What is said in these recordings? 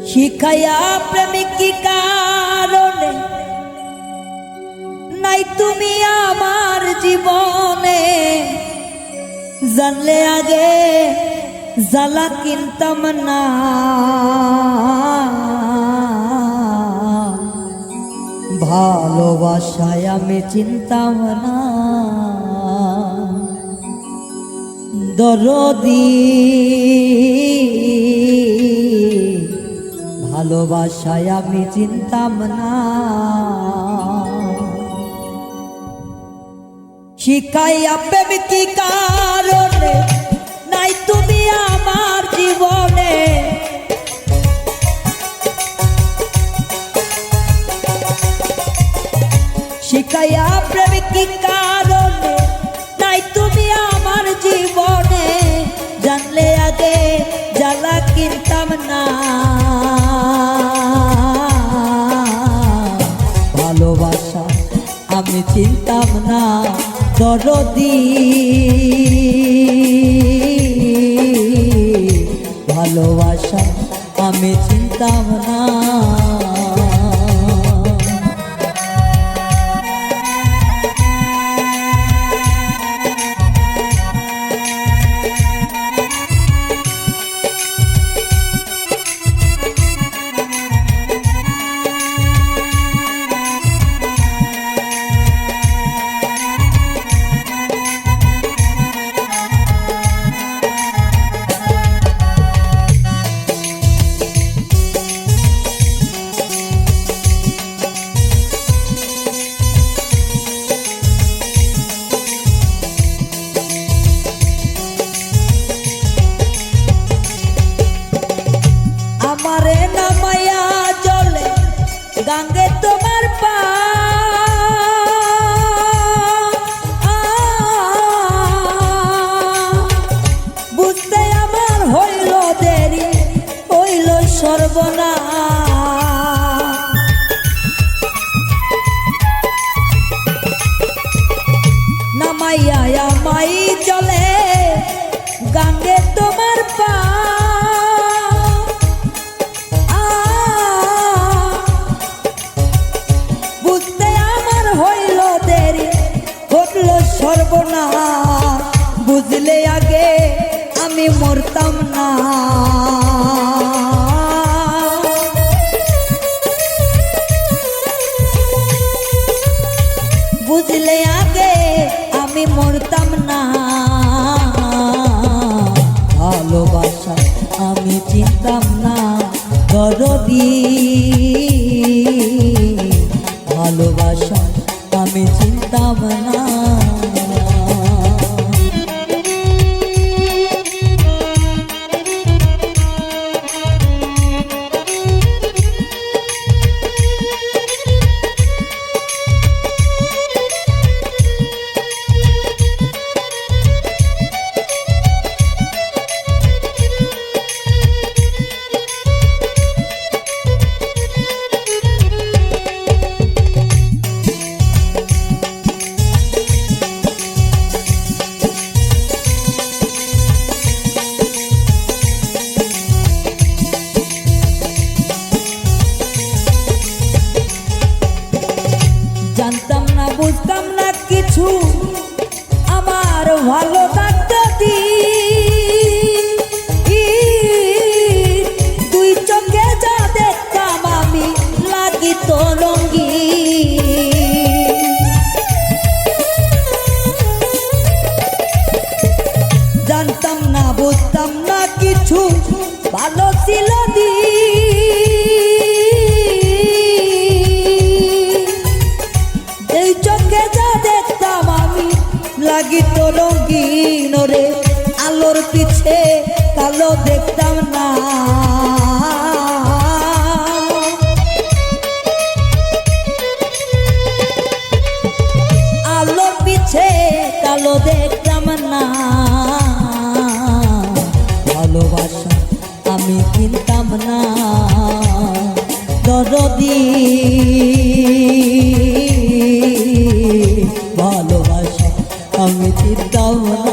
শিখাইয়া প্রেমিক কি কারণে নাই তুমি আমার জীবনে, জানলে আগে জ্বালা কিনতাম না। ভালোবাসায় আমি চিনতাম না, দরদি ভালোবাসায় আমি চিনতাম না। শিখাইয়া প্রেমিক কি কারণে নাই তুমি আমার জীবনে, শিখাইয়া প্রেমিক কি কারণে নাই তুমি আমার জীবনে, জানলে আগে জ্বালা কিনতাম না। ভালোবাসা আমি চিনতাম না, দরদি ভালোবাসা আমি চিনতাম না। আমারে নামায়া জলে গাঙ্গে তোমার পা, বুঝতে আমার হইল দেরি, হইল সর্বনাশ। নামাইয়া আমাই জলে গাঙ্গে তোমার পা, সর্বনাশ। বুঝলে আগে আমি মরতাম না, বুঝলে আগে আমি মরতাম না। ভালোবাসা আমি চিনতাম না, দরদি ভালোবাসা আমি চিনতাম না। জানতাম না বুঝতাম না কিছু, আমার ভালো থাকতে দি দুই চোখে যা দেখতাম আমি লাগিত রঙ্গি। জানতাম না বুঝতাম না কিছু, ভালো ছিল দি চোখে যা দেখতাম আমি লাগিত রঙিন রে, আলোর পিছে কালো দেখতাম না। আলোর পিছে কালো দেখতাম না। ভালোবাসা আমি চিনতাম না, দরদি ভালোবাসা আমি চিনতাম না।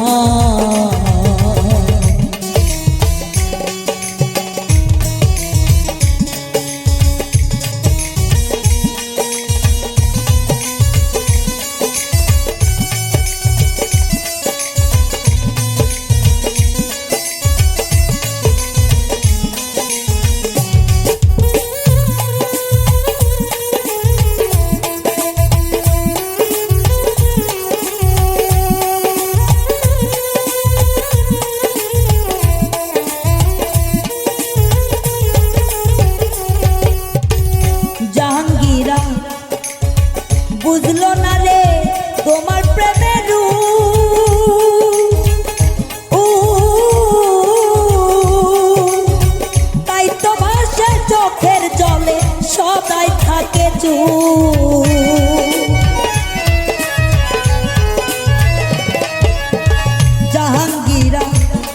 জাহাঙ্গীরা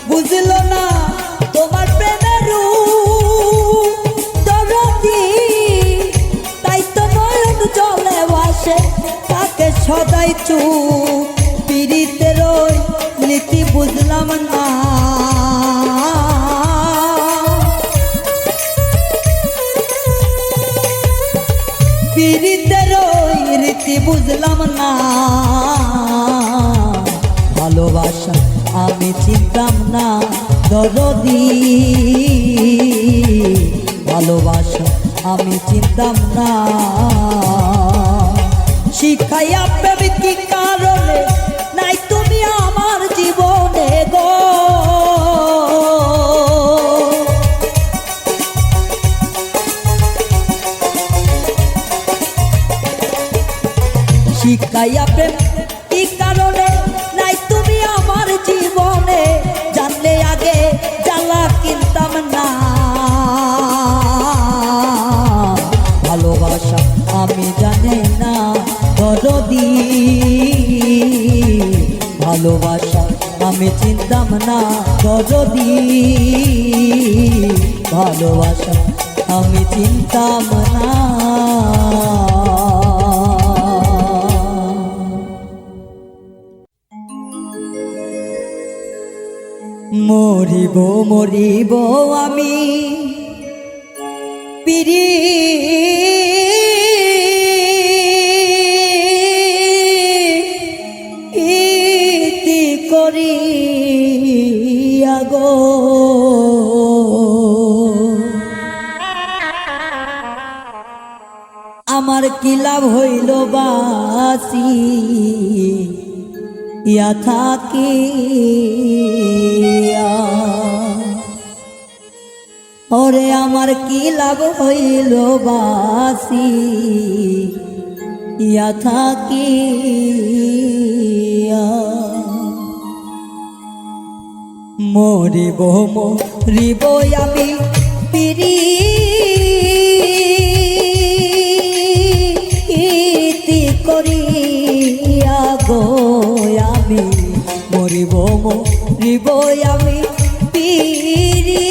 বুঝলো না তোমার প্রেমের দরদি, তাই তো নয়ন জলে ভাসে তাকে সদাই চুপ। পীড়িতের ওই নীতি বুঝলাম না, পীড়িতের ওই রীতি বুঝলাম না। ভালোবাসা আমি চিনতাম না দরদি, ভালোবাসা আমি চিনতাম না। শিখাইয়া প্রেম কি কারণে নাই তুমি আমার জীবনে গো, শিখাইয়া প্রেম কি কারণে নাই তুমি আমার জীবনে। জানলে আগে জ্বালা কিনতাম না, ভালোবাসা আমি জানি না দরদি, ভালোবাসা আমি চিনতাম না দরদি, ভালোবাসা আমি চিনতাম না। মরিব মরিব আমি প্রীতি করিয়া গো, আমার কি লাভ হইল বাসি ইয়া থাকিয়া, ওরে আমার কি লাভ হইল বাসি ইয়া থাকিয়া। মরিব মরিব আমি প্রীতি করিয়া গো, আমি মরিব মরিব আমি প্রীতি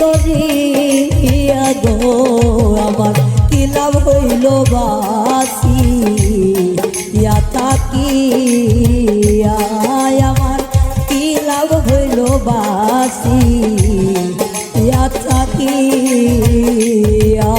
করিয়া গো, আমার কি লাভ হইল বাসি ইয়া থাকিয়া, আমার কি লাভ হইল বাসি ইয়া থাকিয়া।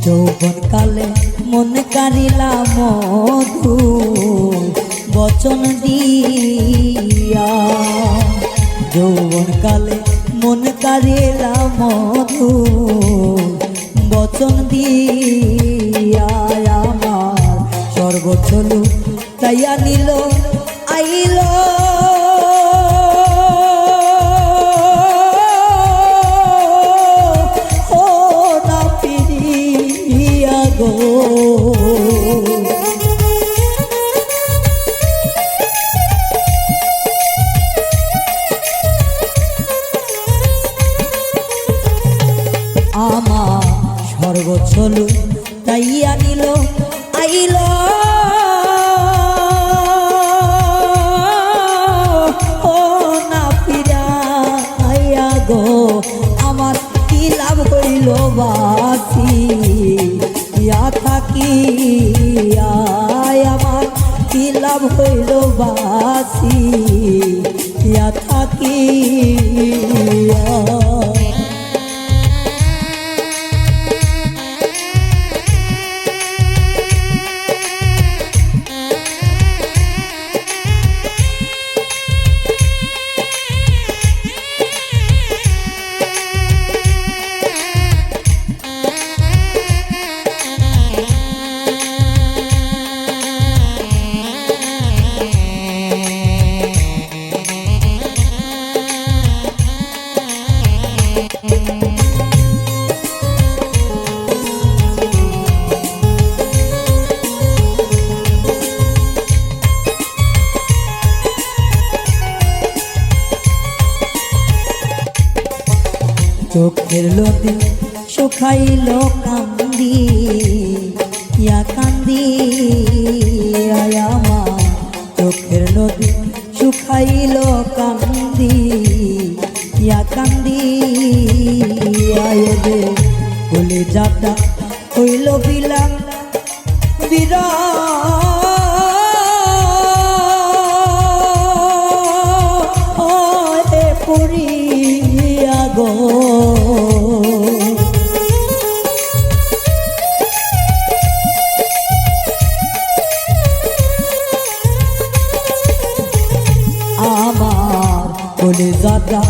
যৌবন কালে মন কারিলা মধু বচন দিয়া, যৌবন কালে মন কারিলা মধু বচন দিয়া, আমার সর্বোচ্চ তাইয়া নিল আইল আমার সর্বোচ্চ তাইয়া নিল আইল ও না ফিরা আইয়া গো, আমার কি লাভ হইল বাসি ইয়া থাকিয়া, আমার কি লাভ হইল বাসি ইয়া থাকিয়া। চোখের লতি শুকাইল কান্দি কান্দি আমার চোখের নদী শুকাইল কান্দি কান্দি আয়রে বলে যাতা হইল বিলাম বিরা পড়িয়া গো আমার বলে যাতা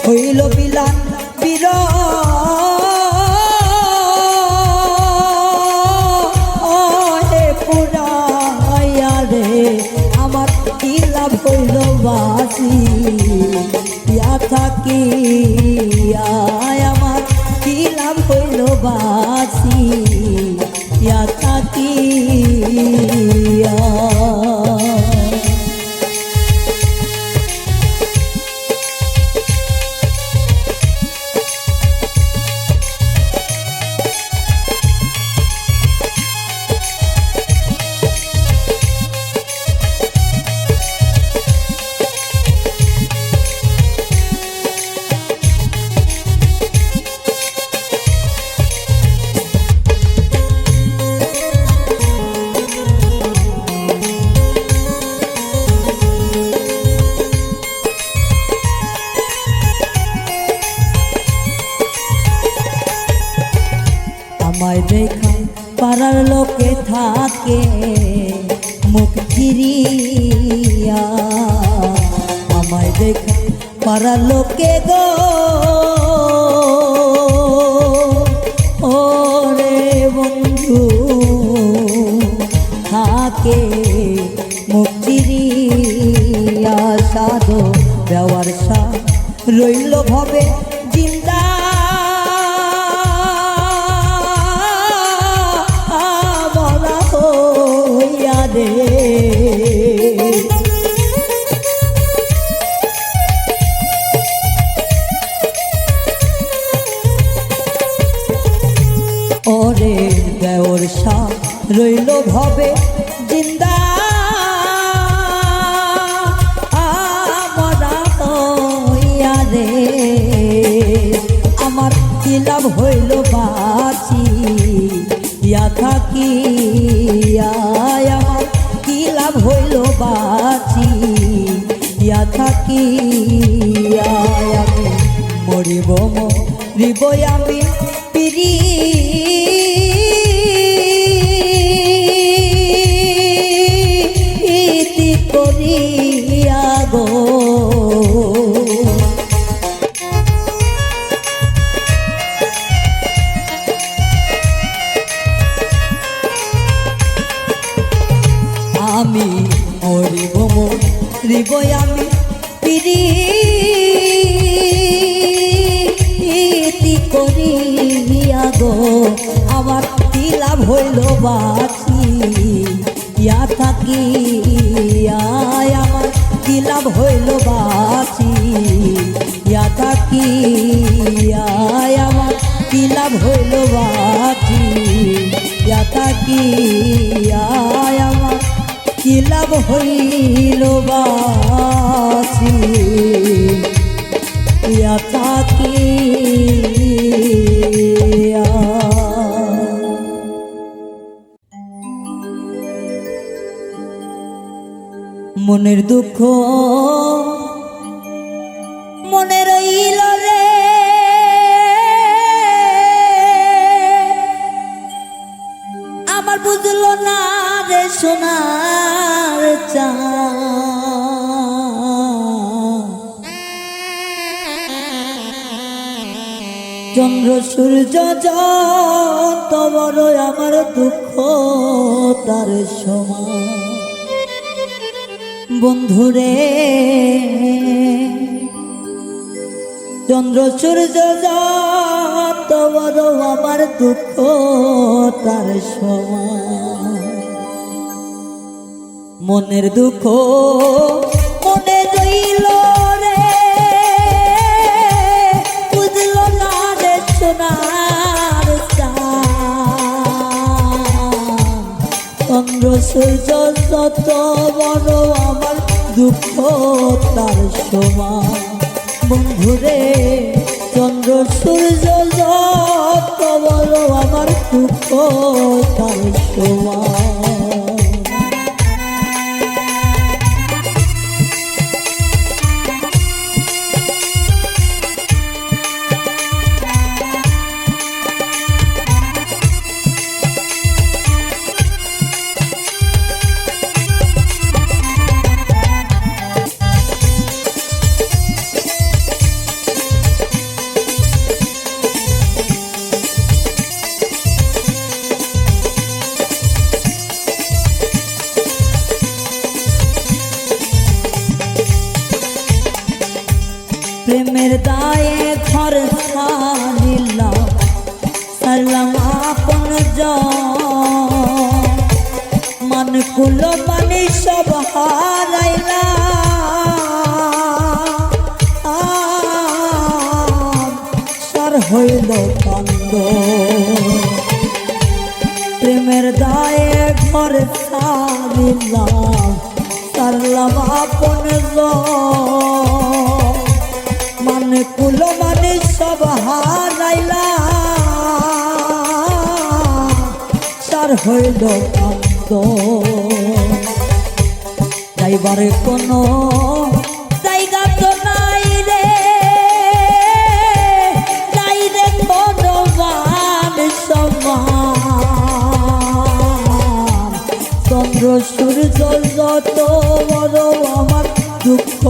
হইল বিলান বিরা আমার কি লাভ হইল বাসি থাকি আমার কি লাভ হইল বাসি থাকি আমায় দেখা পাড়ার লোকে থাকে মুখ ফিরিয়া আমায় দেখা পাড়ার লোকে গো ওরে বন্ধু থাকে মুখ ফিরিয়া সাধো দেওয়ার সা রইল ভবে জিন্দা ওরে দেওর সা রইল ভবে জিন্দা রে আমার কি লাভ হইল বাঁচি থাকি আমার কি লাভ হইল বাঁচি থাকি আমি মরিব মরিব আমি পিরি করিয়া গো আমি মরিব মরিব আমি প্রীতি করিয়া গো আমার কি লাভ হইল বাঁচি থাকি আমার কি লাভ হইল বাঁচি থাকি আমার কি লাভ হইল বাঁচি থাকি আমার কি লাভ হইল বাঁচি থাকি মনের দুঃখ মনে রইল রে আমার বুঝলো না রে সোনার চন্দ্র সূর্য যত বড় আমার দুঃখ তার সমান বন্ধুরে চন্দ্র সূর্য যত বড় আমার দুঃখ তার সমান মনের দুঃখ মনে রইল রে বুঝলো না রে সূর্য যত বড় আমার দুঃখ তার সমান বন্ধুরে চন্দ্র সূর্য যত বড় আমার দুঃখ তার সমান প্রেমের দায়ে ঘর ছাড়িলাম সারলাম আপন মান কুল মানে সব হারাইলাম সার হইল কান্দ প্রেমের দায়ে ঘর ছাড়িলাম সারলাম আপন মানে কুল মানে সব হারাইলা সার হইল কান্দ যাইবারে কোনো জায়গা তো নাই রে নাই রে কোনো মান সমান চন্দ্র সূর্য যত বড় আমার দুঃখ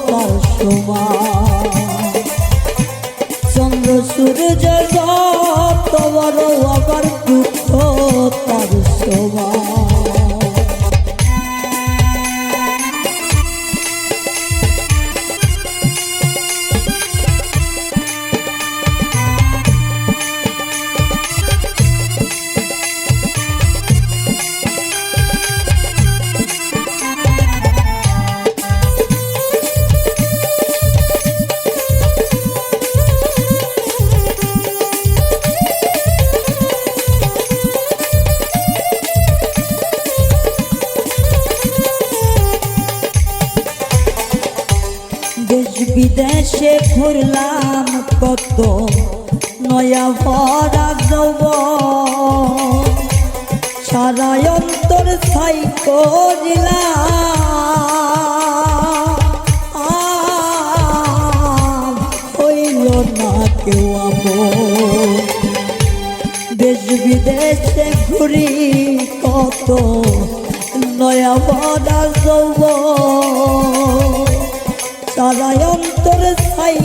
তার সমান চন্দ্র সূর্য যত বড় আমার দুঃখ তার সমান দেশ বিদেশে ঘুরলাম কত নয়া ভরা যৌবন সারা অন্তর ছাই করিলাম হইল না কেউ আপন দেশ বিদেশে ঘুরি কত নয়া ভরা যৌবন সারা অন্তর ছাই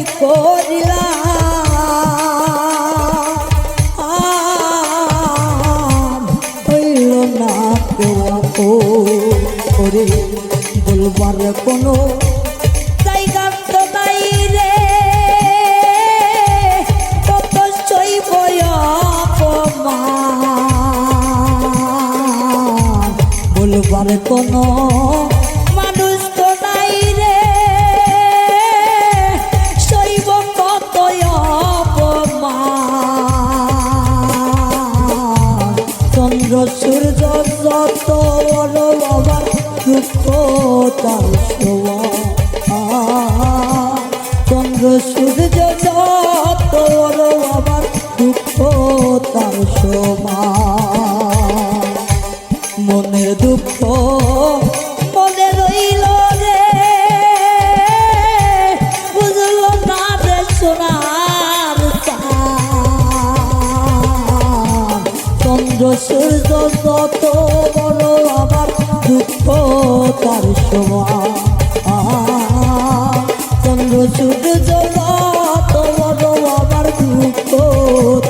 করিলাম হইল না কেউ করে বলবার কোনো জায়গা তো নাই রে কত সইব অপমান বলবার কোনো মানুষ তো নাই রে চন্দ্র সূর্য যত বড় আমার দুঃখ তার সমান চন্দ্র সূর্য যত বড় আমার দুঃখ তার সমান মনের দুঃখ মনে রইল রে বুঝল না রে সোনার চন্দ্র সূর্য যত বড় আমার দুঃখ তার সমান চন্দ্র সূর্য যত বড় আমার দুঃখ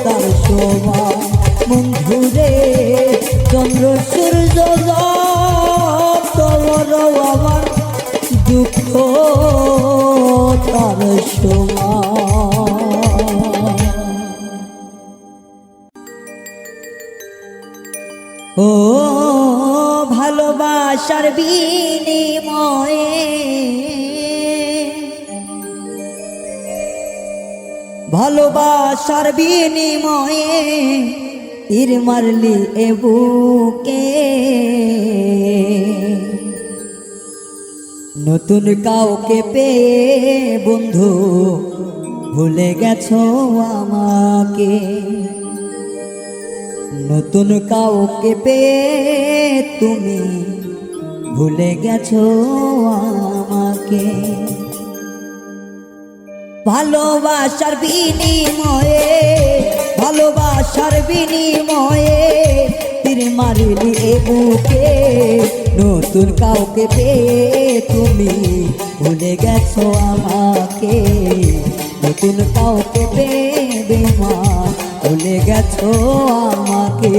তার সমান বন্ধুরে চন্দ্র সূর্য যত বড় আমার দুঃখ তার সমান ও ভালোবাসার বিনিময়ে ভালোবাসার বিনিময়ে তীর মারলি এ বুকে। নতুন কাউকে পেয়ে বন্ধু ভুলে গেছো আমাকে। নতুন কাউকে পেয়ে তুমি ভুলে গেছো আমাকে। ভালোবাসার বিনিময়ে, ভালোবাসার বিনিময়ে তীর মারলি এ বুকে। নতুন কাউকে পেয়ে তুমি ভুলে গেছো আমাকে। নতুন কাউকে পেয়ে বেমান ভুলে গেছো আমাকে।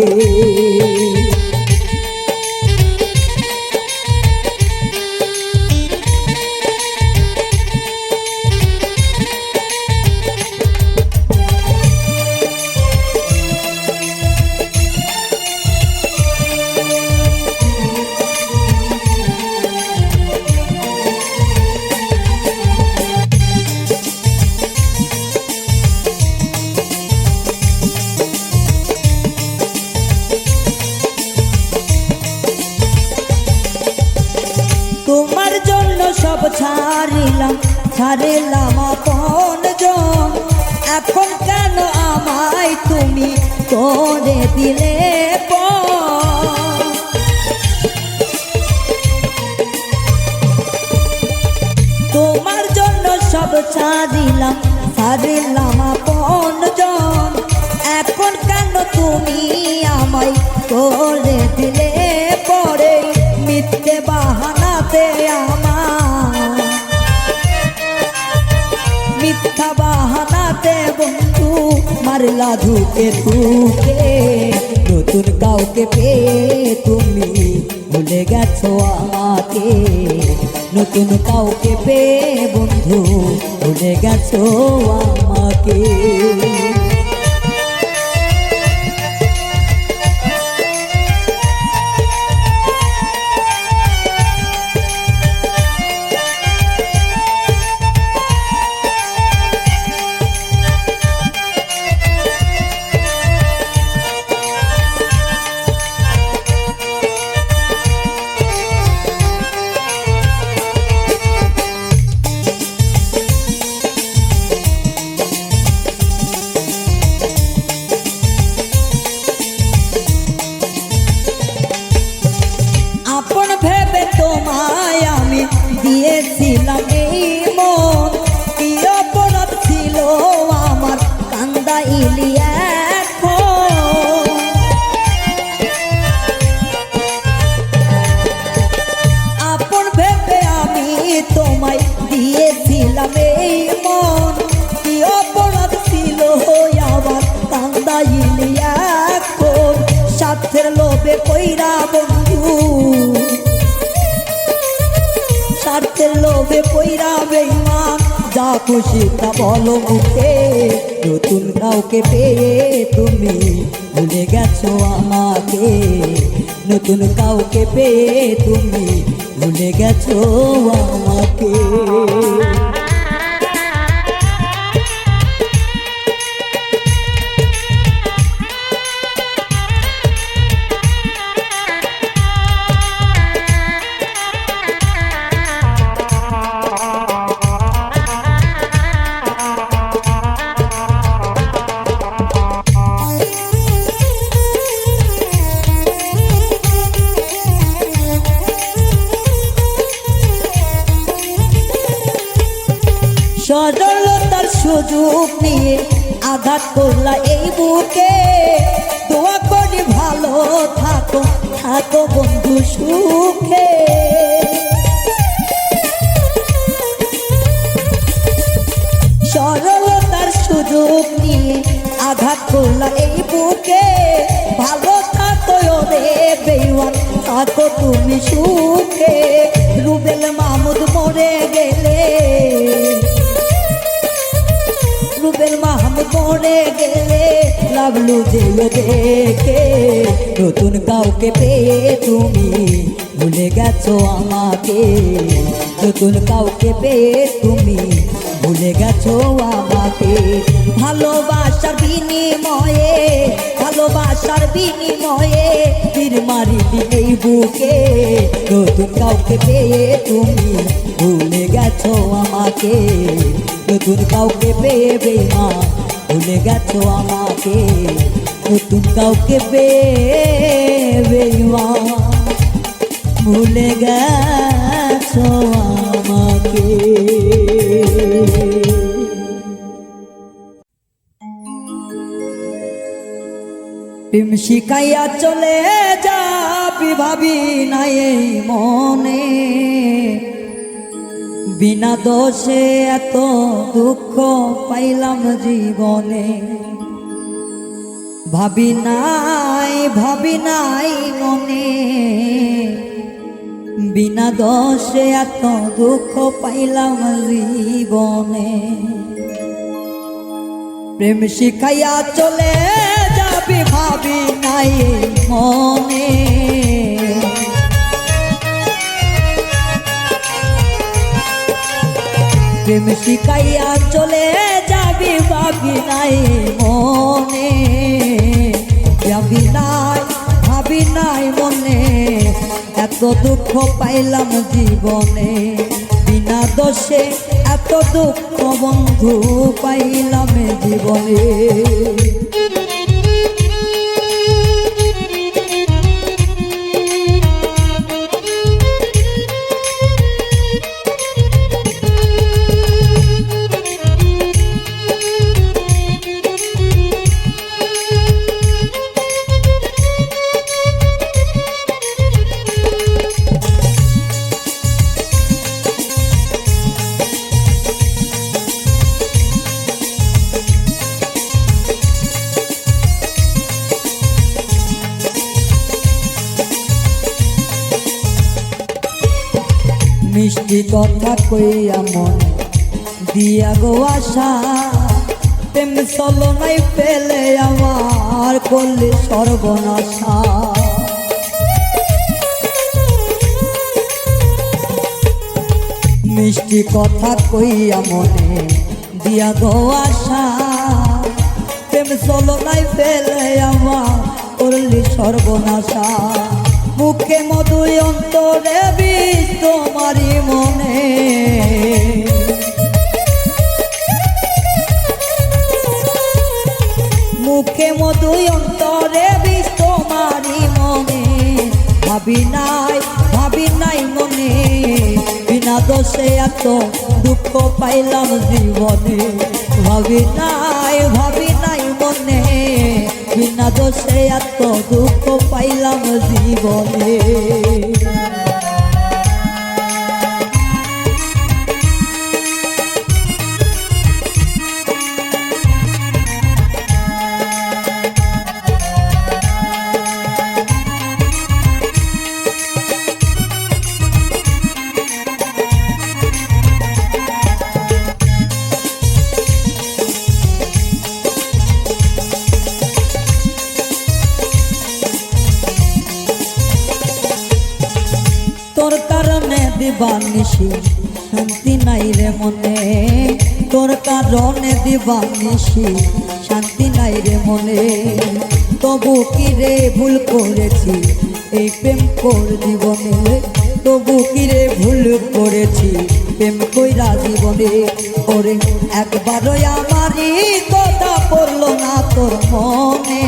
তোমার জন্য সব ছাড়িলাম, ছাড়িলাম আপনজন। এখন কেন আমায় তুমি করে দিলে পর? তোমার জন্য সব ছাড়িলাম, ছাড়িলাম আপনজন। এখন কেন তুমি আমায় করে দিলে পরে? মিথ্যে বাহানাতে আমার, মিথ্যা বাহানাতে বন্ধু মারলা ধুকে ধুকে। নতুন কাউকে পেয়ে তুমি ভুলে গেছো আমাকে। নতুন কাউকে পেয়ে বন্ধু ভুলে গেছো আমাকে। তোমায় আমি দিয়েছিলাম এই মন, কি অপরাধ ছিল আমার কান্দাইলি এখন। আপন ভেবে আমি তোমায় দিয়েছিলাম এই মন, কি অপরাধ ছিল আমার কান্দাইলি এখন। স্বার্থের লোভে কইরা বন্ধু, স্বার্থের লোভে পইরা বেঈমান, যা খুশি তা বলো মুখে। নতুন কাউকে পেয়ে তুমি ভুলে গেছো আমাকে। নতুন কাউকে পেয়ে তুমি ভুলে গেছো আমাকে। সরলতার সুযোগ নিয়ে আঘাত করলা এই বুকে। দোয়া করি ভালো থাকো, থাকো বন্ধু সুখে। সরলতার সুযোগ নিয়ে আঘাত করলা এই বুকে। ভালো থাকো রে বেঈমান, থাকো তুমি সুখে। রুবেল মাহমুদ মরে গেলে, রুবেল মাহমুদ মরে গেলে লাভলু যেও দেখে। নতুন কাউকে পেয়ে তুমি ভুলে গেছো আমাকে। নতুন কাউকে পেয়ে তুমি ভুলে গেছো আমাকে। ভালোবাসার বিনিময়ে, ভালোবাসার বিনিময়ে তীর মারিলি এই বুকে। নতুন কাউকে পেয়ে তুমি ভুলে গেছো আমাকে। নতুন কাউকে পেয়ে বেঈমান ভুলে গেছো আমাকে। নতুন কাউকে পেয়ে বেঈমান ভুলে গেছো আমাকে। প্রেম শিখাইয়া চলে যাবি ভাবি নাই এই মনে। বিনা দোষে এত দুঃখ পাইলাম জীবনে। ভাবি নাই মনে। বিনা দোষে এত দুঃখ পাইলাম জীবনে। প্রেম শিখাইয়া চলে যাবি ভাবি নাই মনে। প্রেম শিখাইয়া চলে যাবি ভাবি নাই মনে। ভাবি নাই মনে। এত দুঃখ পাইলাম জীবনে। বিনা দোষে এত দুঃখ বন্ধু পাইলাম জীবনে। মিষ্টি কথা কইয়া মন দিয়া গো আশা। প্রেম চলনাই পেলে আমার করলে সর্বনাশা। মিষ্টি কথা কইয়া মনে দিয়া গো আশা। প্রেম চলনাই পেলে আমার করলে সর্বনাশা। মুখে মধু অন্তরে বিষ তোমারই মনে। মুখে মধু অন্তরে বিষ তোমারই মনে। ভাবি নাই মনে। বিনা দোষে এত দুঃখ পাইলাম জীবনে। ভাবি নাই মনে। বিনা দোষে এত দুঃখ পাইলাম জীবনে। তোর কারণে দিবানিশি শান্তি নাই রে মনে। তোর কারণে দিবানিশি শান্তি নাই রে মনে। তবু কি রে ভুল করেছি এই প্রেম কর জীবনে। তবু কি রে ভুল করেছি প্রেম কইরা জীবনে। ওরে একবারও আমারই কথা পড়লো না তোর মনে।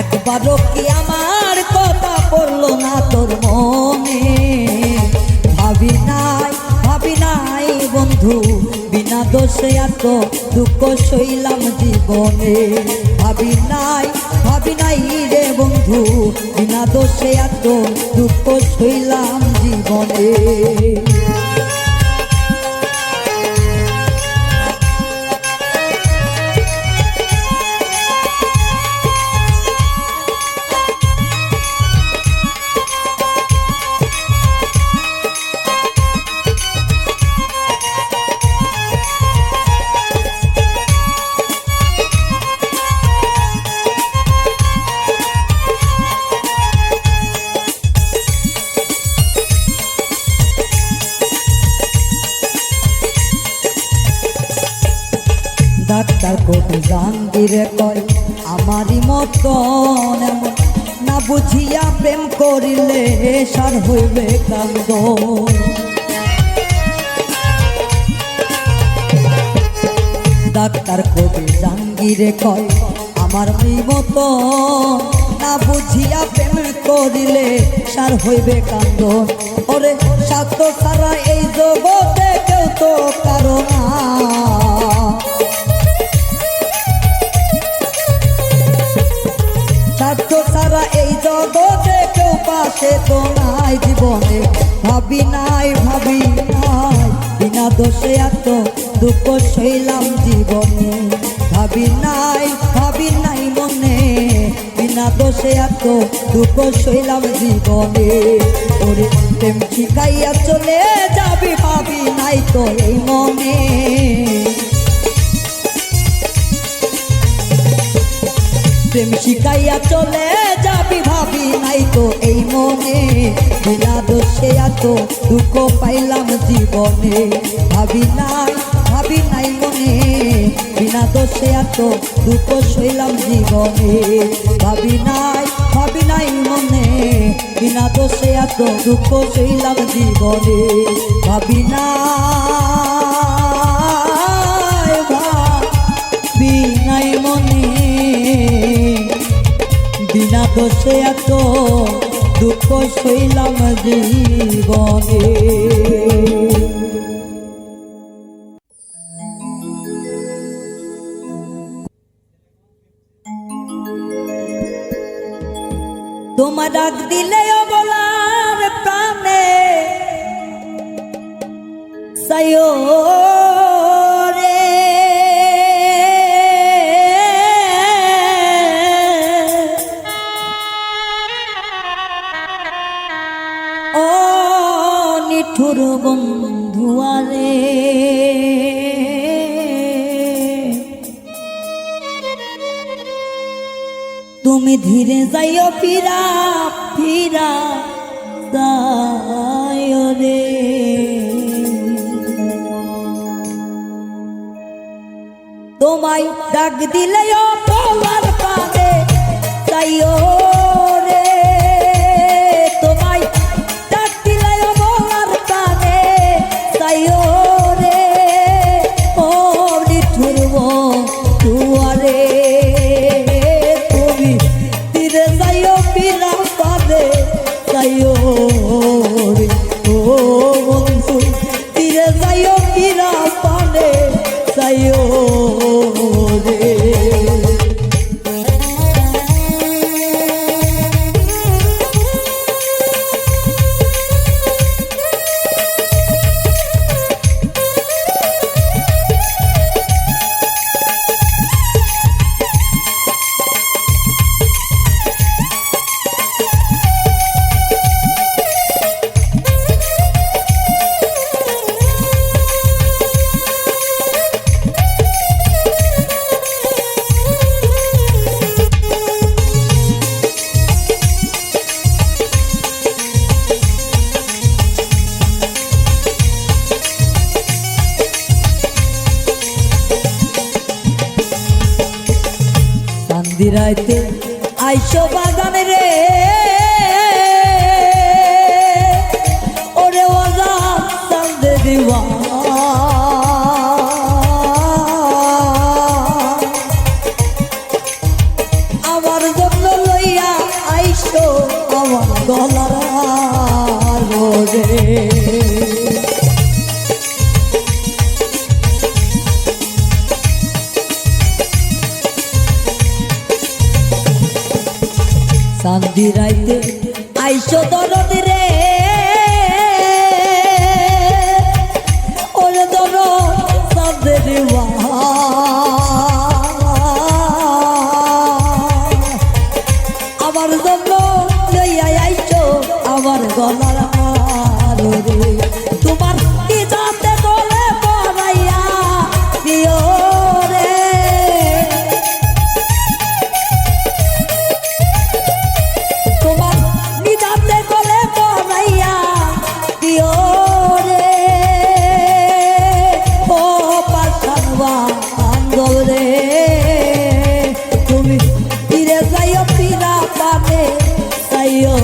একবারও কি আমার কথা পড়লো না তোর মনে। ভাবি নাই বন্ধু। বিনা দোষে এত দুঃখ সইলাম জীবনে। ভাবি নাই রে বন্ধু। বিনা দোষে এত দুঃখ সইলাম জীবনে। ডাক্তার কবি জাহাঙ্গীরে কয় আমারই মতন এমন না বুঝিয়া প্রেম করিলে সার হইবে কান্দ। ডাক্তার কবি জাহাঙ্গীরে কয় আমার মতন না বুঝিয়া প্রেম করিলে সার হইবে কান্দ। ওরে স্বার্থ ছাড়া এই জগতে কেউ তো কারো না, স্বার্থ ছাড়া এই জগতে কেউ পাশে তো নাই জীবনে। ভাবি নাই বিনা দোষে এত দুঃখ সইলাম জীবনে। ভাবি নাই মনে বিনা দোষে এত দুঃখ সইলাম জীবনে। ওরে প্রেম শিখাইয়া চলে যাবি ভাবি নাই তো এই মনে। প্রেম শিখাইয়া চলে যাবি ভাবি নাই তো এই মনে। বিনা দোষে এত দুঃখ পাইলাম জীবনে। ভাবি নাই মনে বিনা দোষে এত দুঃখ সইলাম জীবনে। ভাবি নাই মনে বিনা দোষে এত দুঃখ সইলাম জীবনে। ভাবি নাই মনে বিনা দোষে এত দুঃখ সইলাম জীবনে। তোমার ডাক দিলে বলার প্রাণে সায়ো রে, ও নিঠুর বন্ধুয়ারে তুমি ধীরে যাইও ফিরা যাইও রে। তোমায় ডাক দিলেও তোমার পানে যাইও রে। তোমায় ডাক দিলেও তোমার পানে যাইও রে। ও নিঠুর বন্ধুয়ারে যাইও রে, ও বন্ধু তীরে যাইও ফিরা পানে যাইও রে। রাইতে আইসো বাগান রে, ওরে ওজা চান্দে দিবা আমার জন্য লইয়া আইসো আমার গলার রে। চান্দি রাইতে আইসো দরদ রে, ওরে দরদ চাঁদে দিবা আমার জন্য লইয়া আইসো আমার গলার রে। তোমার কি যাতে বলে পড়াইয়া দিও রে, তোমার নিজাতে বলে পড়াইয়া দিও রে। ও পাশানবা বান্ধব রে তুমি ফিরে যাইও ফিরা পানে যাইও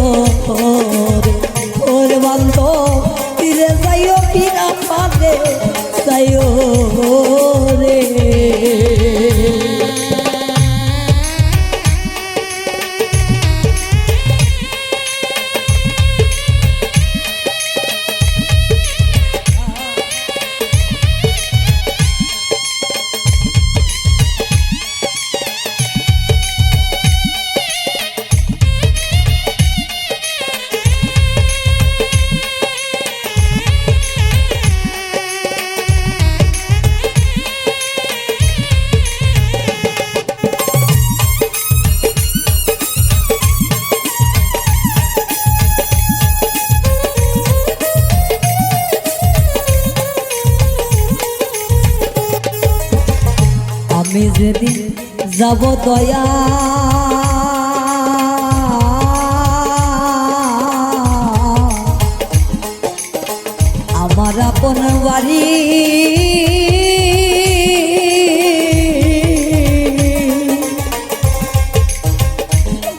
রে ওরে বান্ধব ফিরে যাইও ফিরা পানে যাইও রে আমি যেদিন যাব দয়া আমার আপন বাড়ি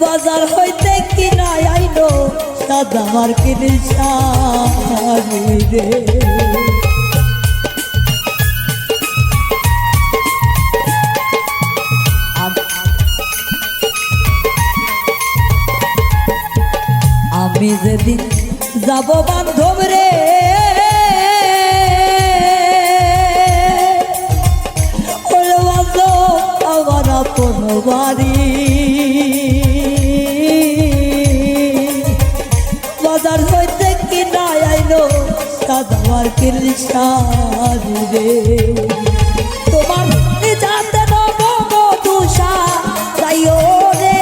বাজার হইতে কিনা আইলো সাদা আমার কিনে শাড়ি রে আমি যেদিন যাব বান্ধব রে ওরে বান্ধব আমার আপন বাড়ি বাজার হইতে কিনা আইলো সাদার কিলি শাড়ি রে তোমার যাতে নব দুষা যাইও রে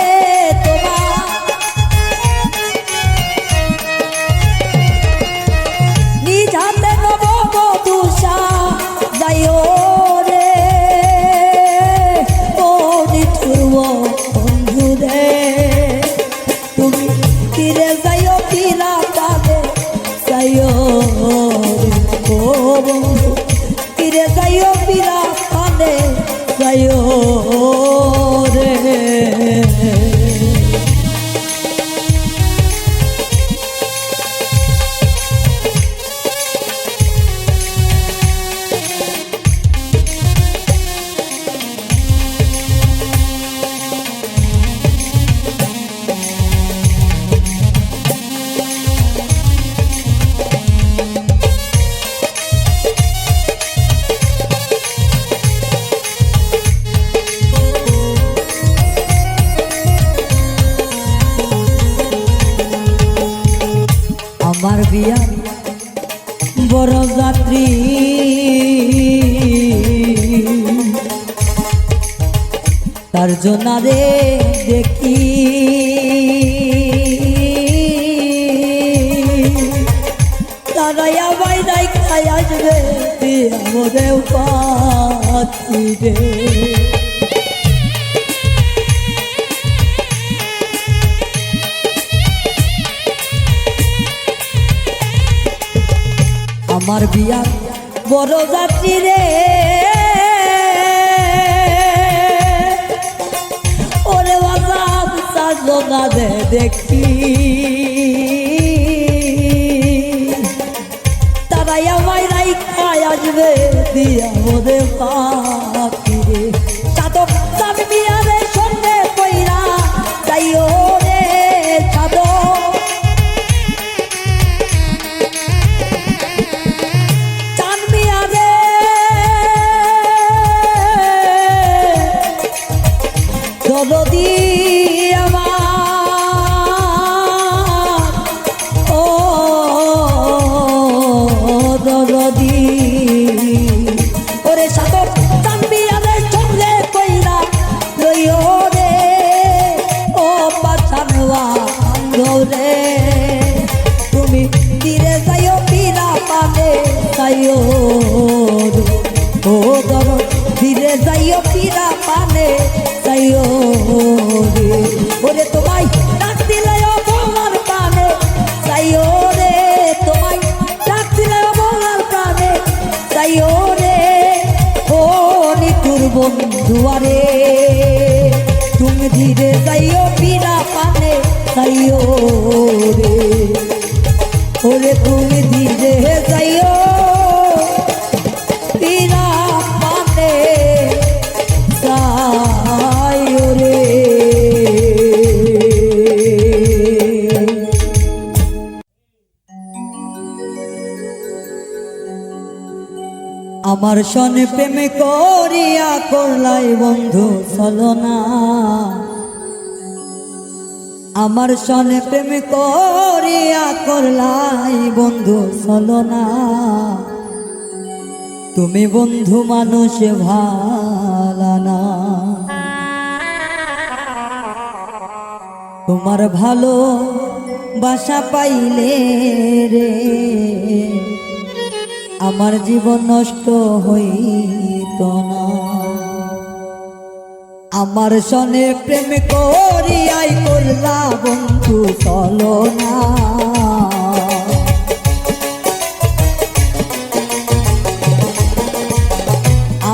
ফিরে যাইও ফিরা পানে যাইও রে আমার বিয়া বড় যাত্রী তার জন্য রে দেখি তারাইয়া বাইরাই খাই আসবে আমাদের পাতি রে আমার বিয়া বড় যাত্রী রে ওরে বাজাব সাজনা দে দেখি তারাই আমায় রাই খায় আসবে দিয়া ওরে পাখি রে চাদক চাঁদ বিয়ারে সঙ্গে কইরা যাইও রে চাদক দরদি আমার ও দরদি ওরে সাদর চানবি আদের চলে কইরা লইও রে ও পাছানওয়া রে তুমি তীরে যাইও পীরা পানে যাইও ও দর ধীরে যাইও পীরা পানে যাইও বন্ধুয়ারে তুমি ধীরে যাইও বিনা পানে যাইও রে ওরে তুমি ধীরে যাইও বিনা পানে যাইও রে। আমার সনে প্রেম করিয়া করলাই বন্ধু ছলনা আমার সনে প্রেম করিয়া করলাই বন্ধু ছলনা তুমি বন্ধু মানুষ ভালানা তোমার ভালো বাসা পাইলে রে আমার জীবন নষ্ট হইত না আমার সনে প্রেম করিয়াই করলা বন্ধু ছলনা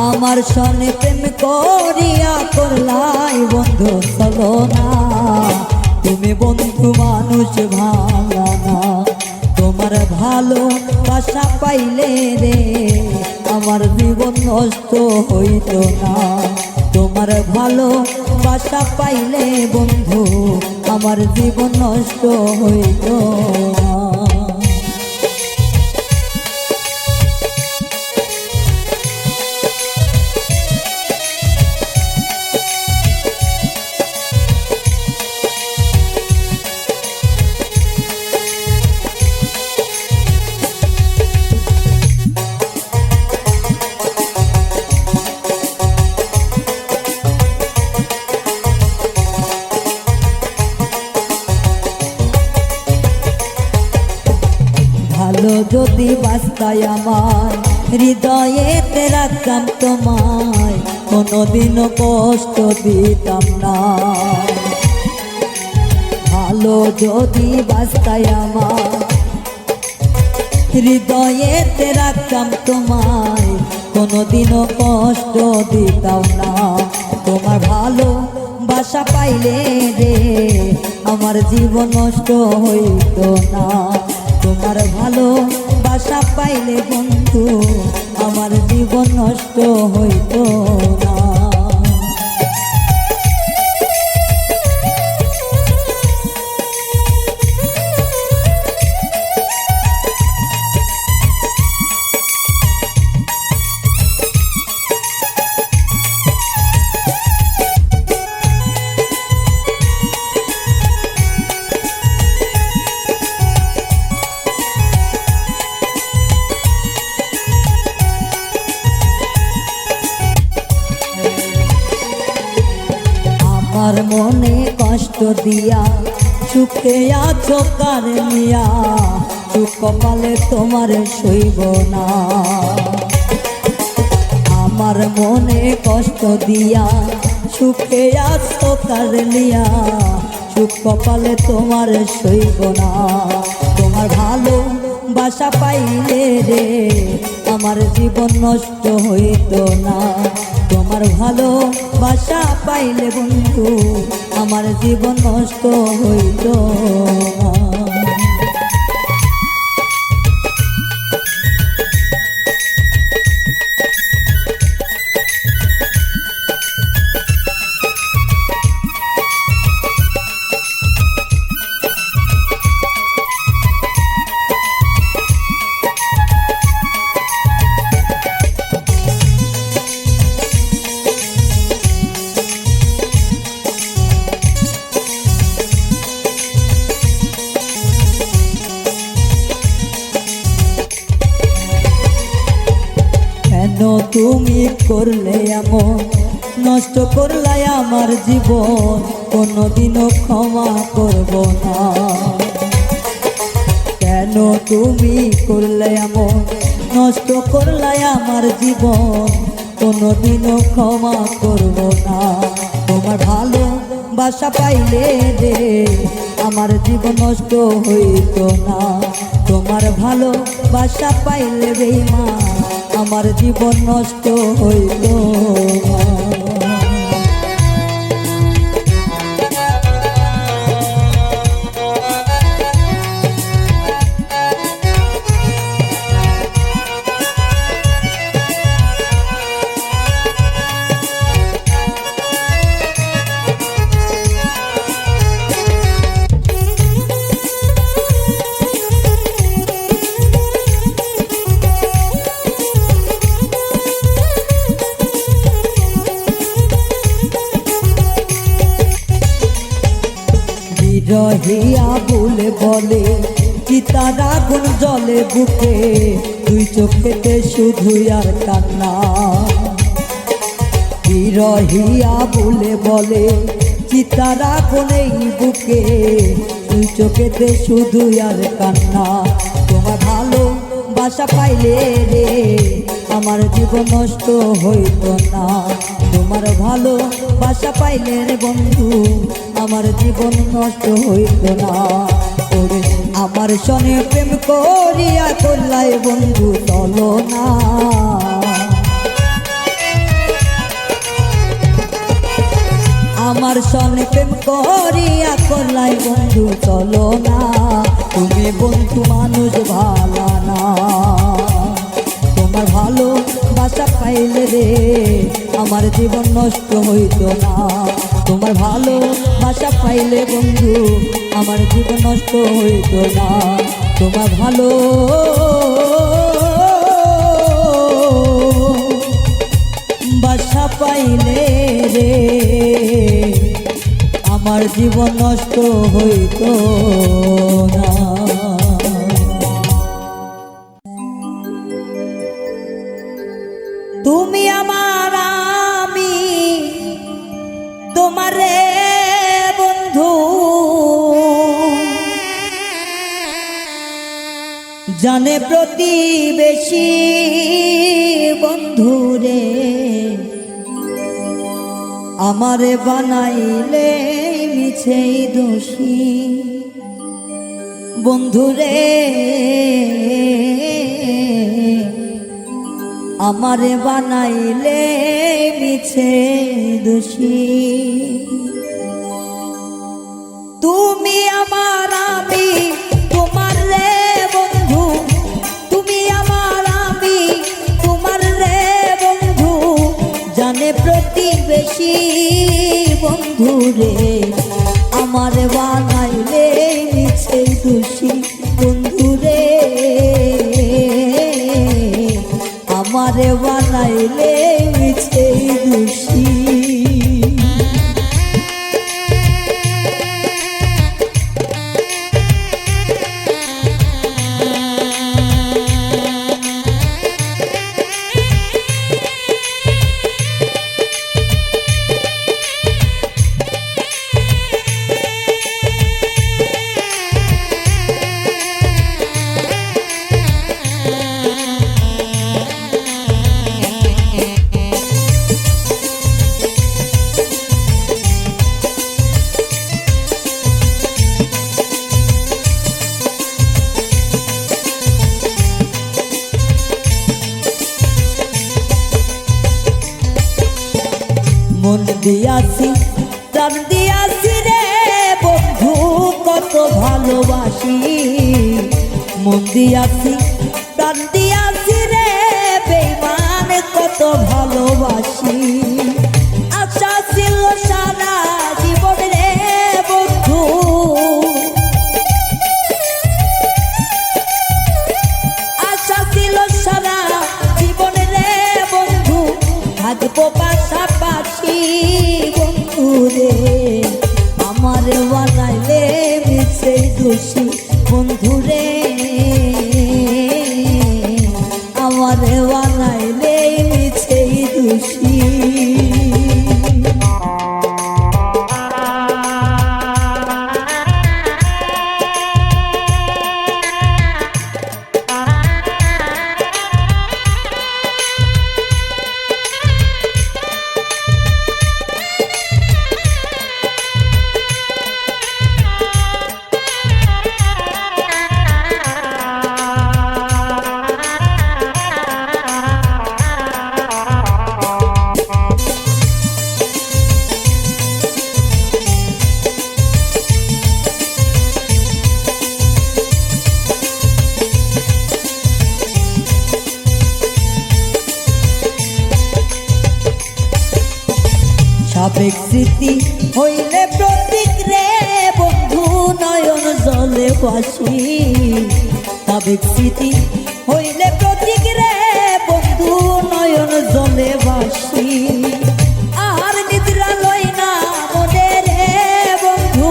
আমার সনে প্রেম করিয়া করলাই বন্ধু ছলনা তুমি বন্ধু মানুষ ভালানা তোমার ভালো বাসা পাইলে রে আমার জীবন নষ্ট হইত না তোমার ভালো বাসা পাইলে বন্ধু আমার জীবন নষ্ট হইত না। ভালো যদি বাস্তায় আমার হৃদয়েতে রাখতাম তোমায় কোনোদিনও কষ্ট দিতাম না ভালো যদি বাস্তায় আমার হৃদয়েতে রাখতাম তোমায় কোনোদিনও কষ্ট দিতাম না তোমার ভালো বাসা পাইলে রে আমার জীবন নষ্ট হইত না তোমার ভালো বাসা পাইলে বন্ধু আমার জীবন নষ্ট হইত না। আমার মনে কষ্ট দিয়া সুখে আছো কার নিয়া সুখ কপালে তোমার সইব না আমার মনে কষ্ট দিয়া সুখে আছো কার নিয়া সুখ কপালে তোমার সইব না তোমার ভালো বাসা পাইলে রে আমার জীবন নষ্ট হইত না তোমার ভালো বাসা পাইলে বন্ধু আমার জীবন নষ্ট হইত না। তুমি করলে এমন নষ্ট করলে আমার জীবন কোনোদিনও ক্ষমা করব না কেন তুমি করলে এমন নষ্ট করলে আমার জীবন কোনোদিনও ক্ষমা করব না তোমার ভালো বাসা পাইলে রে আমার জীবন নষ্ট হইত না তোমার ভালো বাসা পাইলে রে মা আমার জীবন নষ্ট হইল না। বিরহিয়া বলে বলে চিতার আগুন জলে বুকে দুই চোখেতে শুধু আর কান্না বিরহিয়া বলে বলে চিতার আগুন এই বুকে দুই চোখেতে শুধু আর কান্না তোমার ভালো বাসা পাইলে রে আমার জীবন নষ্ট হইতো না তোমার ভালো বাসা পাইলে রে বন্ধু আমার জীবন নষ্ট হইতো না ওরে আমার সনে প্রেম করিয়া করলাই বন্ধু চলো না আমার সনে প্রেম করিয়া করলাই বন্ধু চলো না তুমি বন্ধু মানুষ ভালো না তোমার ভালো বাসা পাইলে রে আমার জীবন নষ্ট হইতো না তোমার ভালো বাসা পাইলে বন্ধু আমার জীবন নষ্ট হইতো না তোমার ভালো বাসা পাইলে রে আমার জীবন নষ্ট হইতো না তুমি আমার আমি তোমারে বন্ধু জানে প্রতিবেশী বন্ধুরে আমারে বানাইলে মিছেই দোষী বন্ধুরে আমারে বানাইলে মিছে দোষী তুমি আমার আমি তোমার রে বন্ধু তুমি আমার আমি তোমার রে বন্ধু জানে প্রতিবেশী বন্ধু রে আমারে বানাইলে মিছে দোষী বন্ধু রে আমারে বানাইলে মিছে দোষী মন দিয়াছি প্রাণ দিয়াছি রে বন্ধু কত ভালোবাসি মন দিয়াছি প্রাণ দিয়াছি রে বেঈমান কত ভালোবাসি আশা ছিল সারা জীবন রে বন্ধু আশা ছিল সারা জীবন রে বন্ধু থাকবো পাশাপাশি বন্ধু রে আমার বানাইলে মিছে দোষী বন্ধু রে আমার বানাইলে মিছে দোষী সাবেক স্মৃতি হইলে প্রতীক রে বন্ধু নয়ন জলে বাসি সাবেক স্মৃতি হইলে প্রতীক রে বন্ধু নয়ন জলে বাসি আর নিদ্রা লই না মনে রে বন্ধু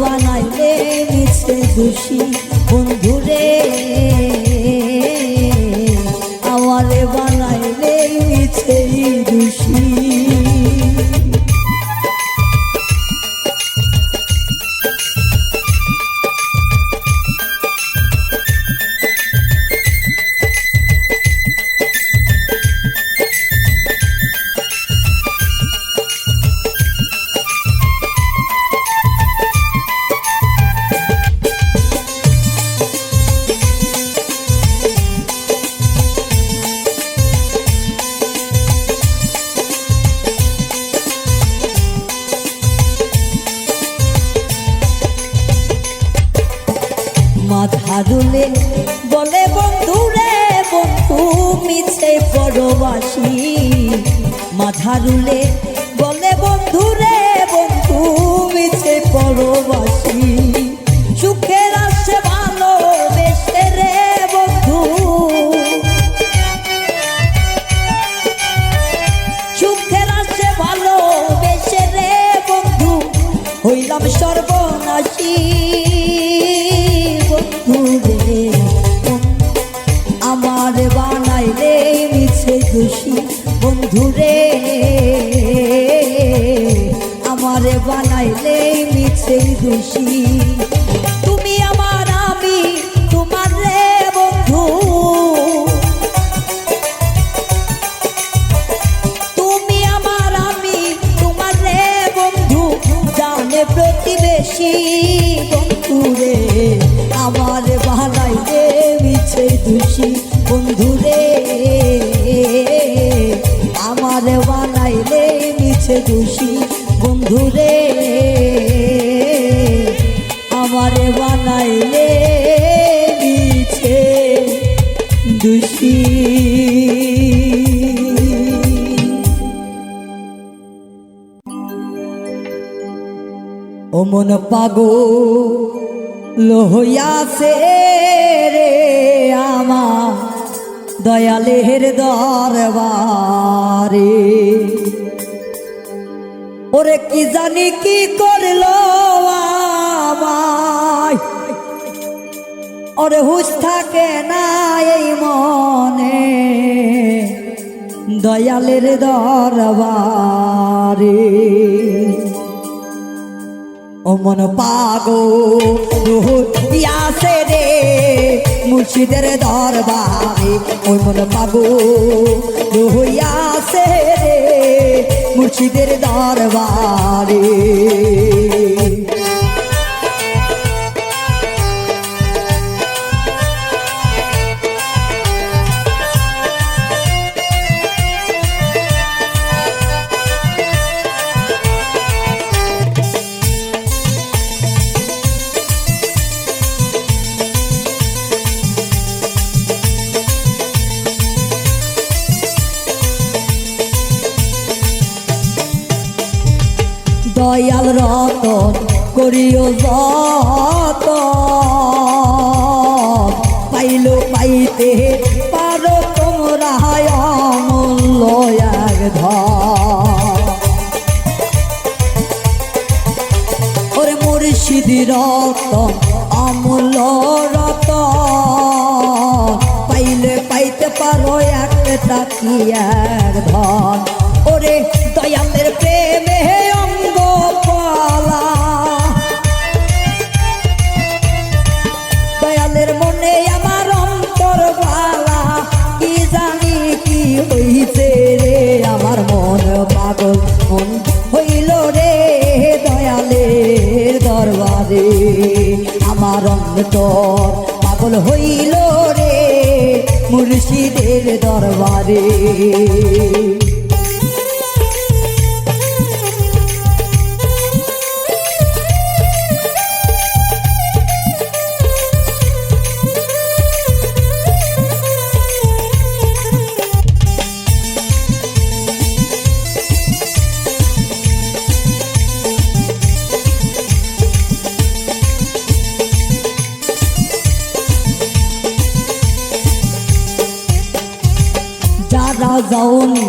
বানাইলে মিছে দোষী বন্ধুরে, আমারে বানাইলে মিছে দোষী। মাঝারুলে বলে বন্ধুরে বন্ধু মিছে পরবাসী, মাঝারুলে বলে বন্ধুরে বন্ধু মিছে পরবাসী। সুখের আসে ভালো বেশে রে বন্ধু, সুখের আসে ভালো বেশে রে বন্ধু, হইলাম সর্বনাশী বন্ধুরে, আমার বানাইলে মিছে দোষী বন্ধুরে, আমার বানাইলে মিছে দোষী। তুমি আমার আমি তোমার রে বন্ধু, তুমি আমার আমি তোমার রে বন্ধু, জানে প্রতিবেশী বন্ধুরে, আমার বানাইলে মিছে দোষী বন্ধুরে, আমার বানাইলে মিছে দোষী বন্ধুরে, আমার বানাইলে মিছে দোষী। ও মন পাগল হইয়াছে রে আমার দয়ালের দরবারে, ওরে কি জানি কি করলো আমায়, ওরে হুঁশ থাকে না এই মনে দয়ালের দরবারে। ও মন পাগল হইয়াছে রে মুর্শিদের দরবারে, ওই মন পাগল হইয়াছে রে মুর্শিদের দরবারে। দয়াল রতন করিও যত, পাইলো পাইতে পারো তোমরা অমূল্য এক ধন। ওরে মুর্শিদ রতন অমূল্য রতন, পাইলে পাইতে পারো একটা কি এক ধন। ওরে দয়ালের প্রেমে অঙ্গ পালা, দয়ালের মনে আমার অন্তর বালা, কি জানি কি হইছে রে আমার মন পাগল মন হইল রে দয়ালের দরবারে। আমার অন্তর পাগল হইল রে মুর্শিদের দরবারে। যারা যাওনি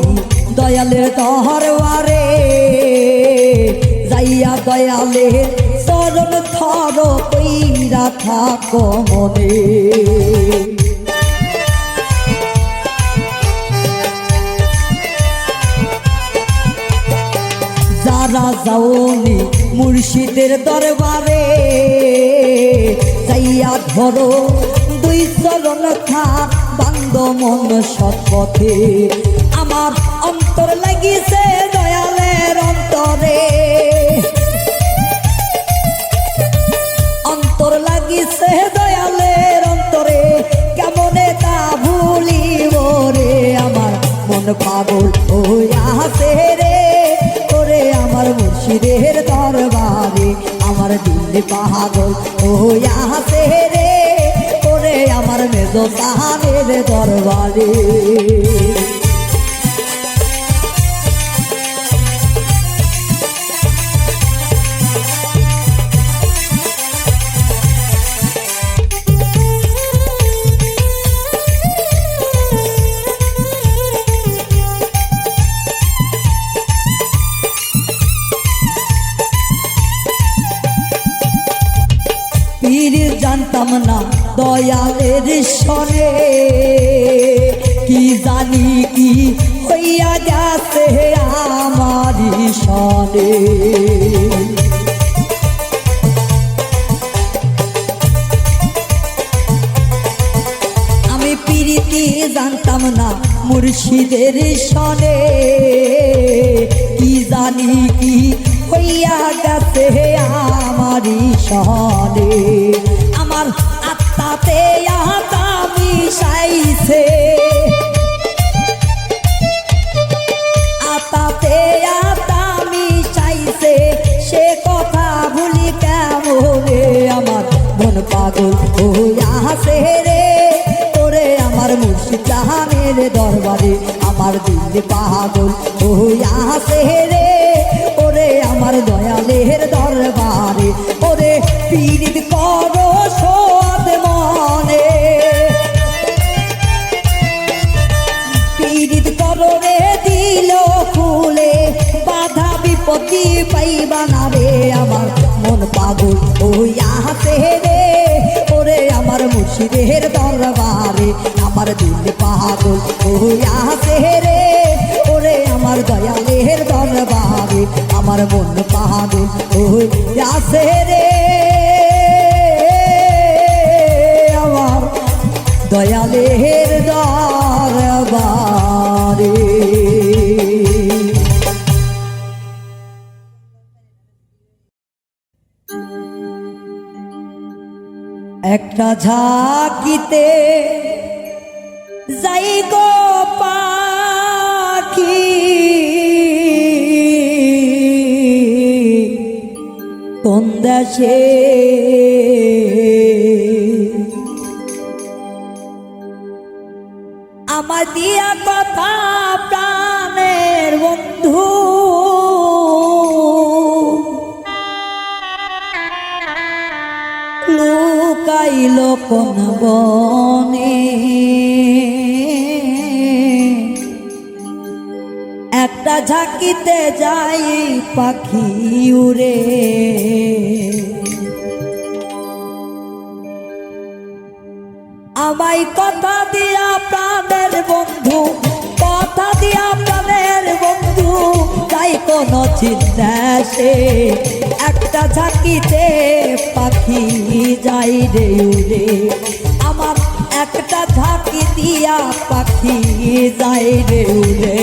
দয়ালের দরবারে, যাইয়া দয়ালের চরণ ধর কইরা থাকো মনে। যারা যাওনি মুর্শিদের দরবারে যাইয়া ধরো দুই চরণ খান বান্দ মন সৎপথে। আমার অন্তর লাগিছে দয়ালের অন্তরে, অন্তর লাগিছে দয়ালের অন্তরে, কেমনে তা ভুলিব রে। আমার মন পাগল হইয়াছে রে ওরে আমার মুর্শিদের দরবারে। আমার দিল পাগল হইয়াছে রে ওরে আমার মেজো সাহানের দরবারে। পীর জানতাম না দয়ালের সনে, কি জানি কি হইয়া গেছে আমারি সনে। আমি পীরিতি জানতাম না মুর্শিদের সনে, কি জানি কি হইয়া গেছে আমারি সনে। আমার আত্মাতে আত্মা মিশাইছে, আত্মাতে আত্মা মিশাইছে, সে কথা ভুলি কেমনে। আমার মন পাগল হইয়াছে রে ওরে আমার মুর্শিদ জাহানের দরবারে। আমার দিল পাগল হইয়াছে রে ওরে আমার দয়ালের দরবারে। ওরে পীরিত করো সোয়াদ মনে, পীরিত করো রে দিল ফুলে, বাধা বিপত্তি পাইবা না রে। আমার মন পাগল হইয়াছে রে ওরে আমার মুর্শিদের দরবারে। আমার দিল পাগল হইয়াছে রে ওরে আমার দয়ালের দরবারে। আমার মন পাগল হইয়াছে রে আমার দয়ালের দরবারে। একটা ঝাঁকিতে যাই গো পাখি, কোন দেশে আমার দিয়া কথা প্রাণের বন্ধু, লুকাইল কোন বনে। একটা ঝাঁকিতে যাই পাখি উড়ে, আমায় কথা দিয়া প্রাণের বন্ধু, কথা দিয়া প্রাণের বন্ধু, যাই কোন চিন্তাসে। একটা ঝাঁকিতে পাখি যাই রে উড়ে, আমার একটা ঝাঁকি দিয়া পাখি যাই রে উড়ে।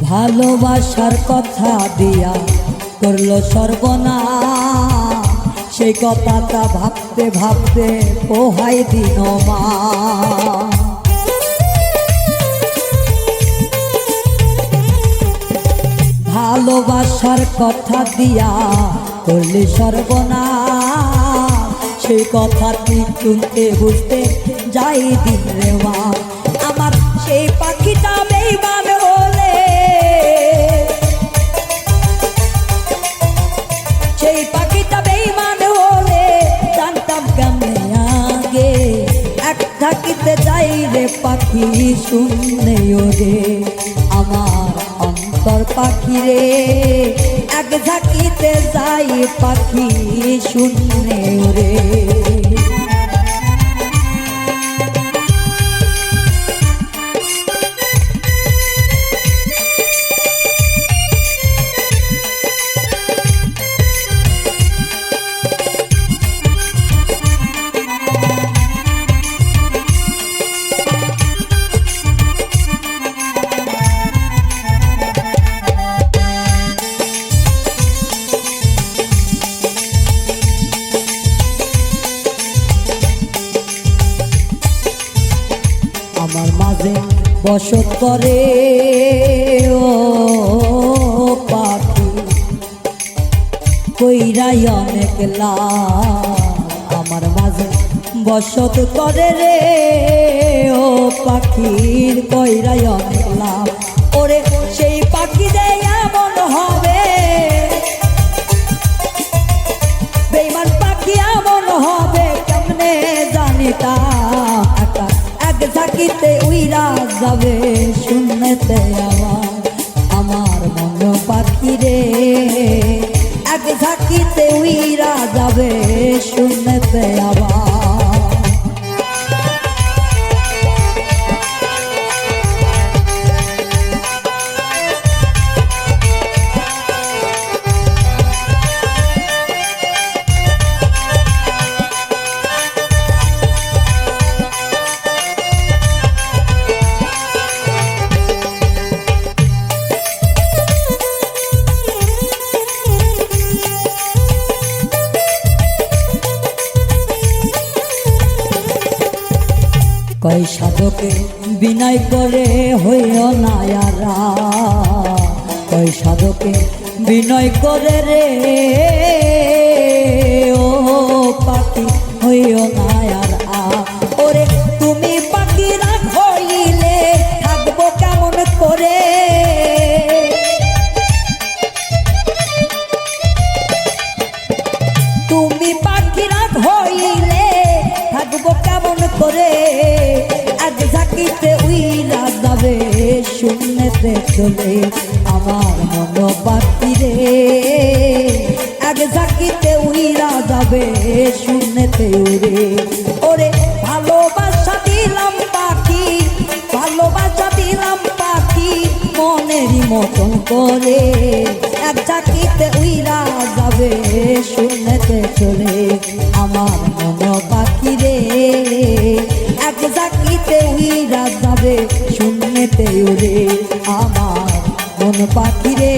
ভালোবাসার কথা দিয়া করলো সর্বনাশ, সেই কথাটা ভাবতে ভাবতে পোহাই দিন মা। ভালোবাসার কথা দিয়া করলে সর্বনাশ, সেই কথাটি শুনতে বুঝতে যাই দিন রে মা। আমার সেই পাখিটা বেঈমান হলে, সেই পাখিটা বেঈমান হলে জানতাম কেমনে আগে। এক থাকিতে যাই রে পাখি শুনলে ওরে, আমার অন্তর পাখি রে এক ঝাঁকিতে যাই পাখি শুনলে ওরে। আমার মাঝে বসত করে ও পাখি কইরাই অনেক লাভ, আমার মাঝে বসত করে রে ও পাখির কইরাই অনেক লাভ। ওরে সেই পাখি যে এমন হবে, বেঈমান পাখি এমন হবে কেমনে জানি তা। এক ঝাঁকিতে উইরা যাবে শুনতে আমার, আমার মন পাখি রে এক ঝাঁকিতে উইরা যাবে শুনতে আবার। কয় সাধকে বিনয় করে হইও না ইয়ারা, কয় সাধকে বিনয় করে রে ও পাখি হইও না ইয়ারা। ওরে তুমি পাখি রাখ হইলে থাকবো কেমন করে, তুমি পাখি রাখ হইলে থাকবো কেমন করে। এক ঝাঁকিতে উইরা যাবে শুনতে চলে আমার মন পাখি রে এক ঝাঁকিতে উইরা যাবে শুনতে রে। ওরে ভালোবাসা দিলাম পাখি, ভালোবাসা দিলাম পাখি মনেরই মতন করে। এক ঝাঁকিতে উইরা যাবে শুনতে চলে আমার মন পাখি রে এক ঝাঁকিতে উইরা যাবে শুনতে ওরে। আমার মন পাখি রে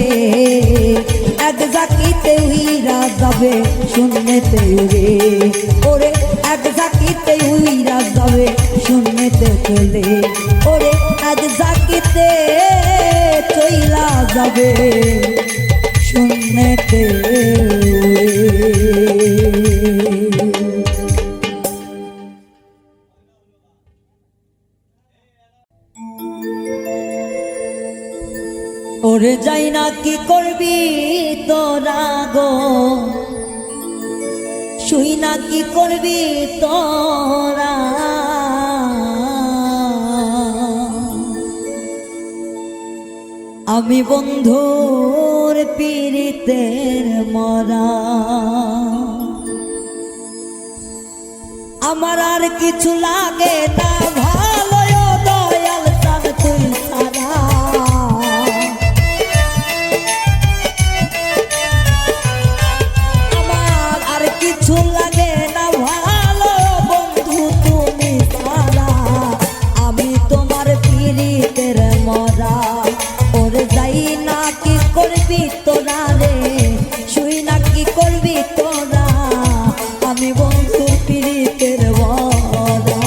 এক ঝাঁকিতে উইরা যাবে শুনতে ওরে। ওরে এক ঝাঁকিতে উইরা যাবে শুনতে চলে, ওরে এক ঝাঁকিতে চইলা যাবে শুনতে ওরে যাই না কি করবি তোরা গো, শুই না কি করবি তোরা। আমি বন্ধুর পীড়িতের মরা, আমার আর কিছু লাগে না ভালো দয়াল চান তুই সারা। আমার আর কিছু লাগে না ভালো বন্ধু তুমি সারা, আমি তোমার পীড়িতের মরা। ওরে যাই না কি করবি তোরা রে, শুই না কি করবি তোরা, আমি বন্ধু পীড়িতের মরা।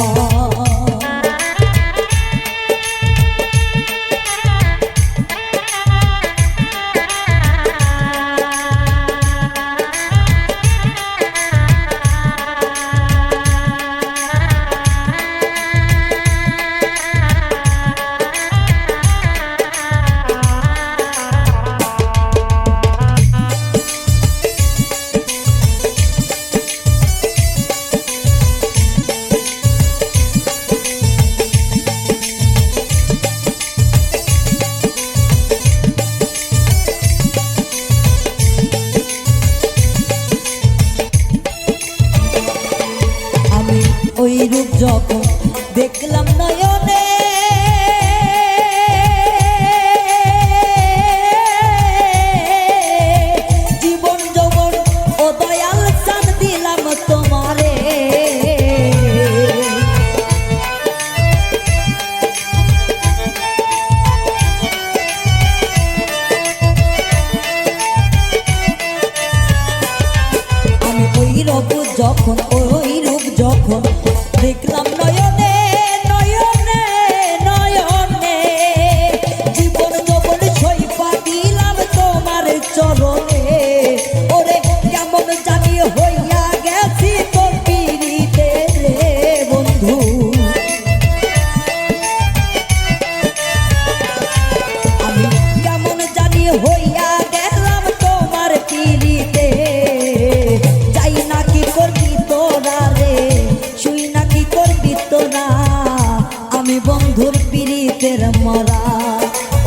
পিরিতের মরা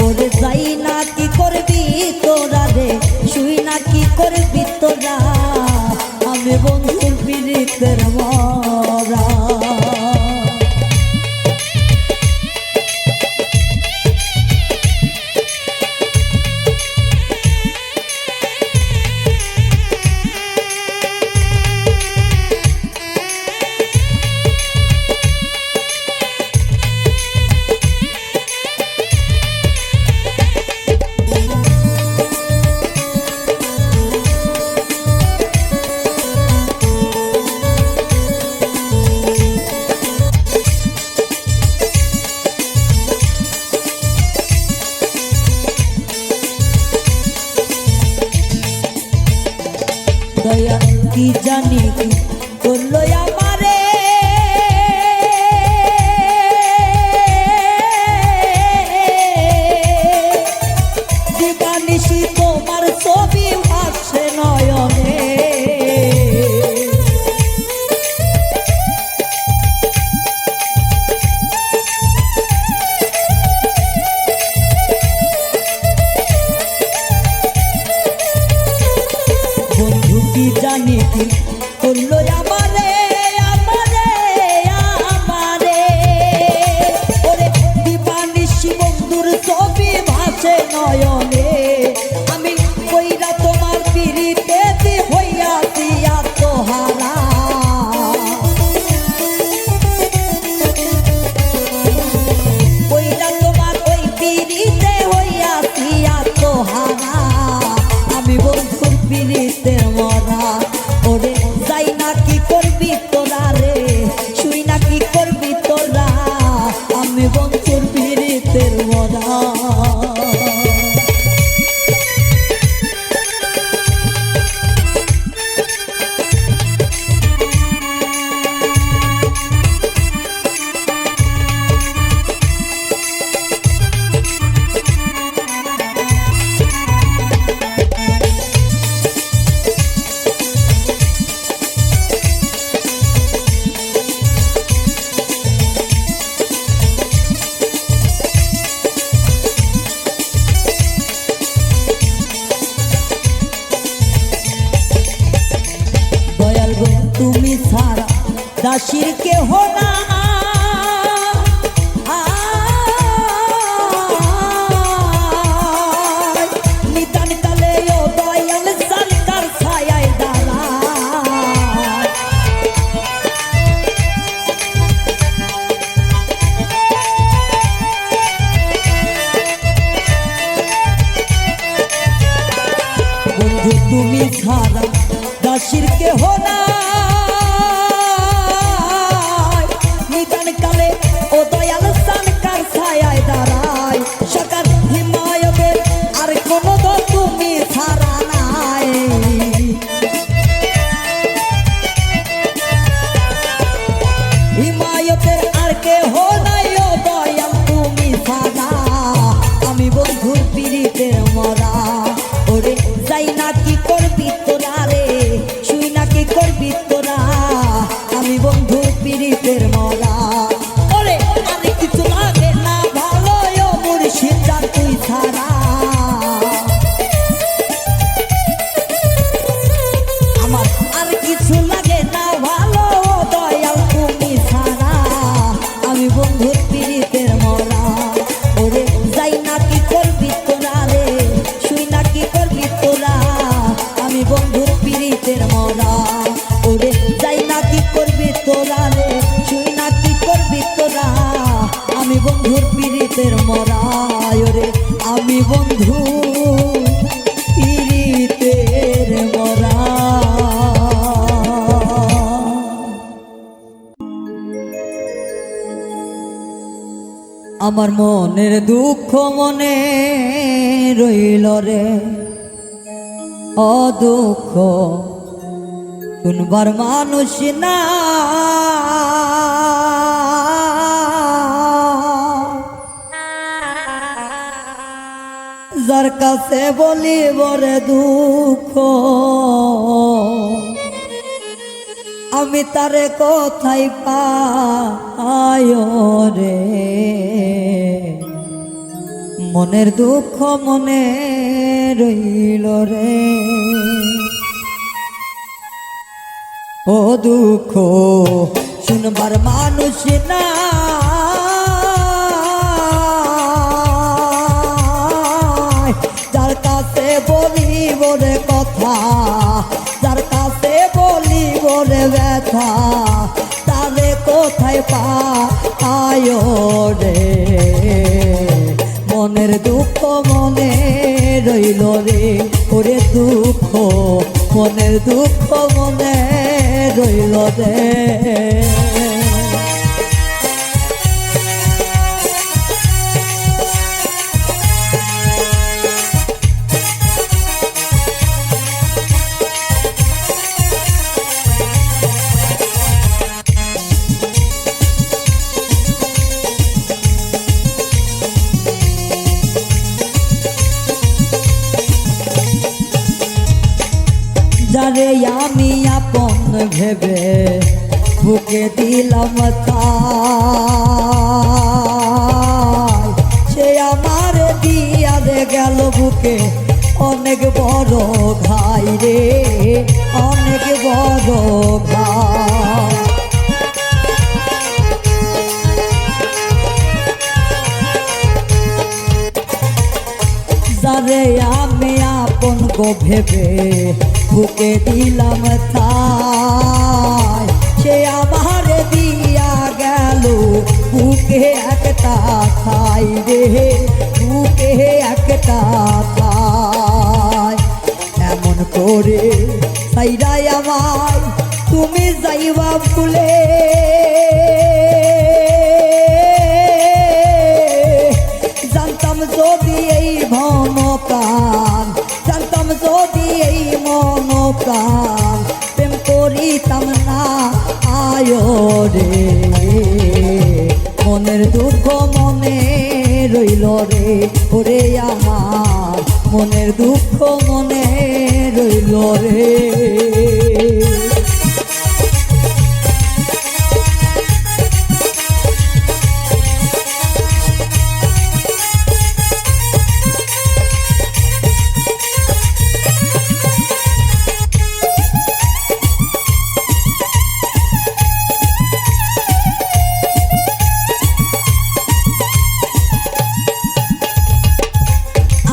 ওরে যাই না কি করবি তোরা রে শুই না কি করবি তোরা আমি বন্ধুর পিরিতের মরা দয়া কি জানি কি করলো আমারে দিবানিশি তোমার ছবি ভাসে নয়নে কি জানি কি করলো আমারে আমারে আমারে ওরে দিবানিশি বন্ধুর ছবি ভাসে নয়নে আমি কইরা তোমার পিরিতে হইয়া দিয়া তোহারা কইরা তোমার ওই পিরিতে হইয়া দিয়া তোহারা আমি বন্ধুর পিরিতে মরা ওরে যাই না কি করবি তোরা রে শুই না কি করবি তোরা আমি বন্ধুর পিরিতের মরা তুমি ছাড়া দাসীর কেহ না নিতান কালে ও দয়াল সরকার ছায়ায় দাঁড়ায় বন্ধু তুমি ছাড়া দাসীর কেহ না কালে ও দয়াল সরকার ছায়ায় দাঁড়ায় সরকার হিমায়তের আর কোনো তো তুমি ছাড়া নাই হিমায়তের আর কেহ নাই ও দয়াল তুমি ছাড়া আমি বন্ধুর পিরিতের মরা ওরে যাই না কি করবি তোরা রে শুই না কি করবি তোরা আমি বন্ধুর পিরিতের মরা ওরে আর কিছু লাগে না ভালো ও মুর্শিদ জান তুই ছাড়া আমার আর কিছু লাগে না ভালো দয়াল তুমি ছাড়া আমি বন্ধুর পিরিতের মরা ওরে যাই না কি করবি তোরা রে শুই না কি করবি তোরা আমি বন্ধুর পিরিতের মরা ওরে যাই না কি করবি তোরা রে শুই না কি করবি তোরা আমি বন্ধুর পিরিতের মরা ওরে আমি বন্ধু পিরিতের মরা আমার মনের দুঃখ মনে রইল রে ও দুঃখ শুনবার মানুষ না যার কাছে বলি বরে দুঃখ আমি তারে কোথায় পাই রে মনের দুঃখ মনে রইল রে। ও দুঃখ শুনবার মানুষ না, যার কাছে বলিব রে কথা, যার কাছে বলিব রে ব্যথা, তারে কোথায় পায় রে। মনের দুঃখ মনে রইল রে, ওরে দুঃখ মনের দুঃখ মনে রইল রে। যারে আমি আপন ভেবে বুকে দিলাম ঠাই, সে আমার দিয়া দে গেল বুকে অনেক বড় ঘাই রে, অনেক বড় ঘাই। যারে আমি আপন গো ভেবে বুকে দিলাম ঠাই, সে আমার দিয়া গেল বুকে একটা ঠাই রে, বুকে একটা ঠাই। এমন করে সাইরাই আমায় তুমি যাইবা ভুলে, জানতাম যদি এই মন প্রাণ, জানতাম যদি এই মন প্রাণ প্রেম করিতাম না আয় রে। মনের দুঃখ মনে রইল রে, ওরে আমার মনের দুঃখ মনে রইল রে।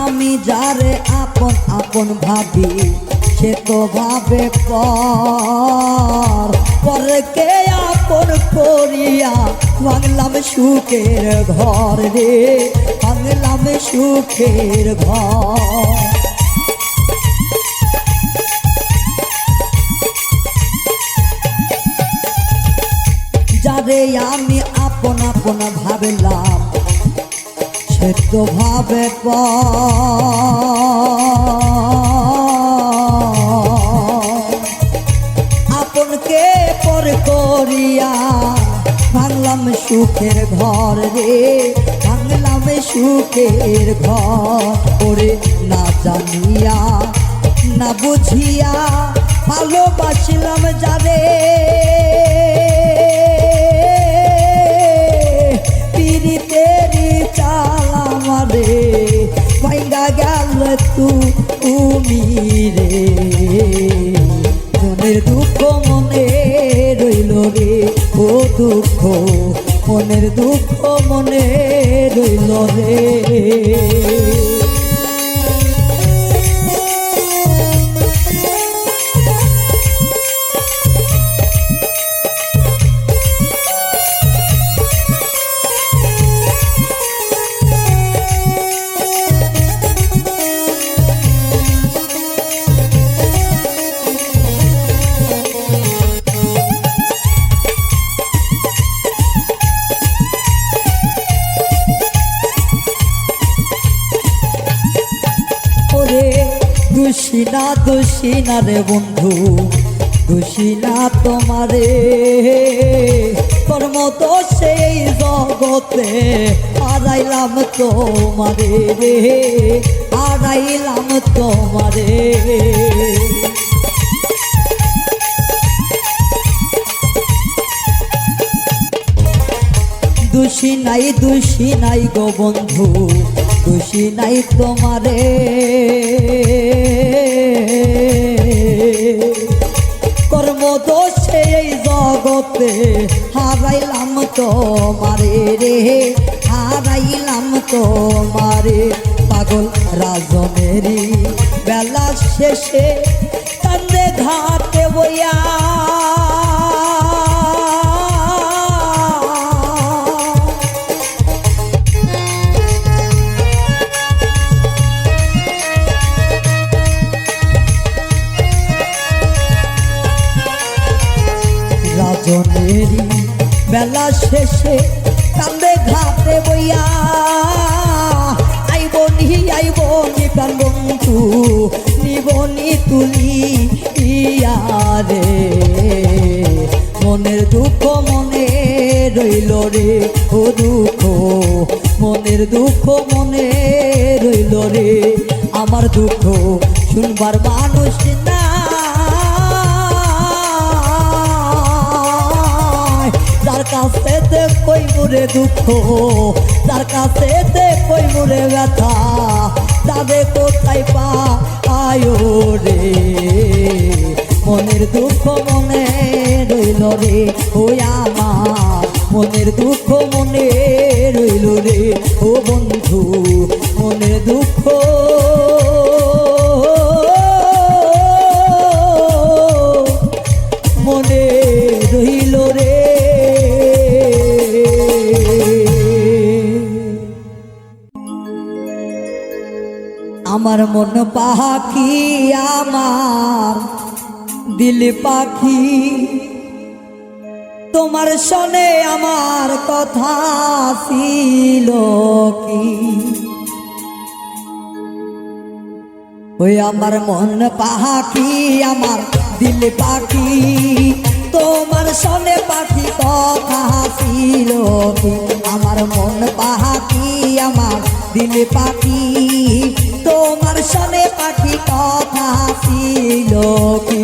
আমি যারে আপন আপন ভাবি সে তো ভাবে পরকে আপন করিয়া ভাঙলাম সুখের ঘর রে, ভাঙলাম সুখের ঘর। যারে আমি আপন আপন ভাবলাম সে তো ভাবে আপনকে পর করিয়া ভাঙলাম সুখের ঘর রে, ভাঙলাম সুখের ঘর। ওরে না জানিয়া না বুঝিয়া ভালোবাসিলাম যারে, পিরিতেরি চালা মারে ভাঙ্গা গেল তুমি রে। মনের দুঃখ মনে রইল রে, ও দুঃখ মনের দুঃখ মনে রইল রে। দোষিনা দোষিনা রে বন্ধু, দোষিনা তোমারে, কর্ম তো সেই জগতে হারাইলাম তোমারে রে, হারাইলাম তোমারে। দোষী নাই গো বন্ধু, খুশি নাই তোমারে কর্মদোষে এই জগতে হারাইলাম তোমারে রে হারাইলাম তোমারে পাগল রাজনেরি বেলা শেষে কান্দে ঘাটে বইয়া রাজনেরি বেলা শেষে কান্দে ঘাটে বইয়া আইবনি প্রাণ বন্ধু নিবনি তুলি ইয়ারে মনের দুঃখ মনে রইল রে ও দুঃখ মনের দুঃখ মনে রইল রে আমার দুঃখ শুনবার মানুষ না যার কাছে কই মুরে দুঃখ যার কাছে কই মুরে ব্যথা যাবে কোথায় পায়ো রে মনের দুঃখ মনে রইল রে ও আমার মনের দুঃখ মনে রইল রে ও বন্ধু মনের দুঃখ মনে রইল রে আমার মন পাখি আমার দিল পাখি তোমার শোনে আমার কথা ছিল কি ওই আমার মন পাখি আমার দিল পাখি তোমার শোনে পাখি কথা ছিল কি আমার মন পাখি আমার দিল পাখি তোমার শোনে পাখি কথা ছিল কি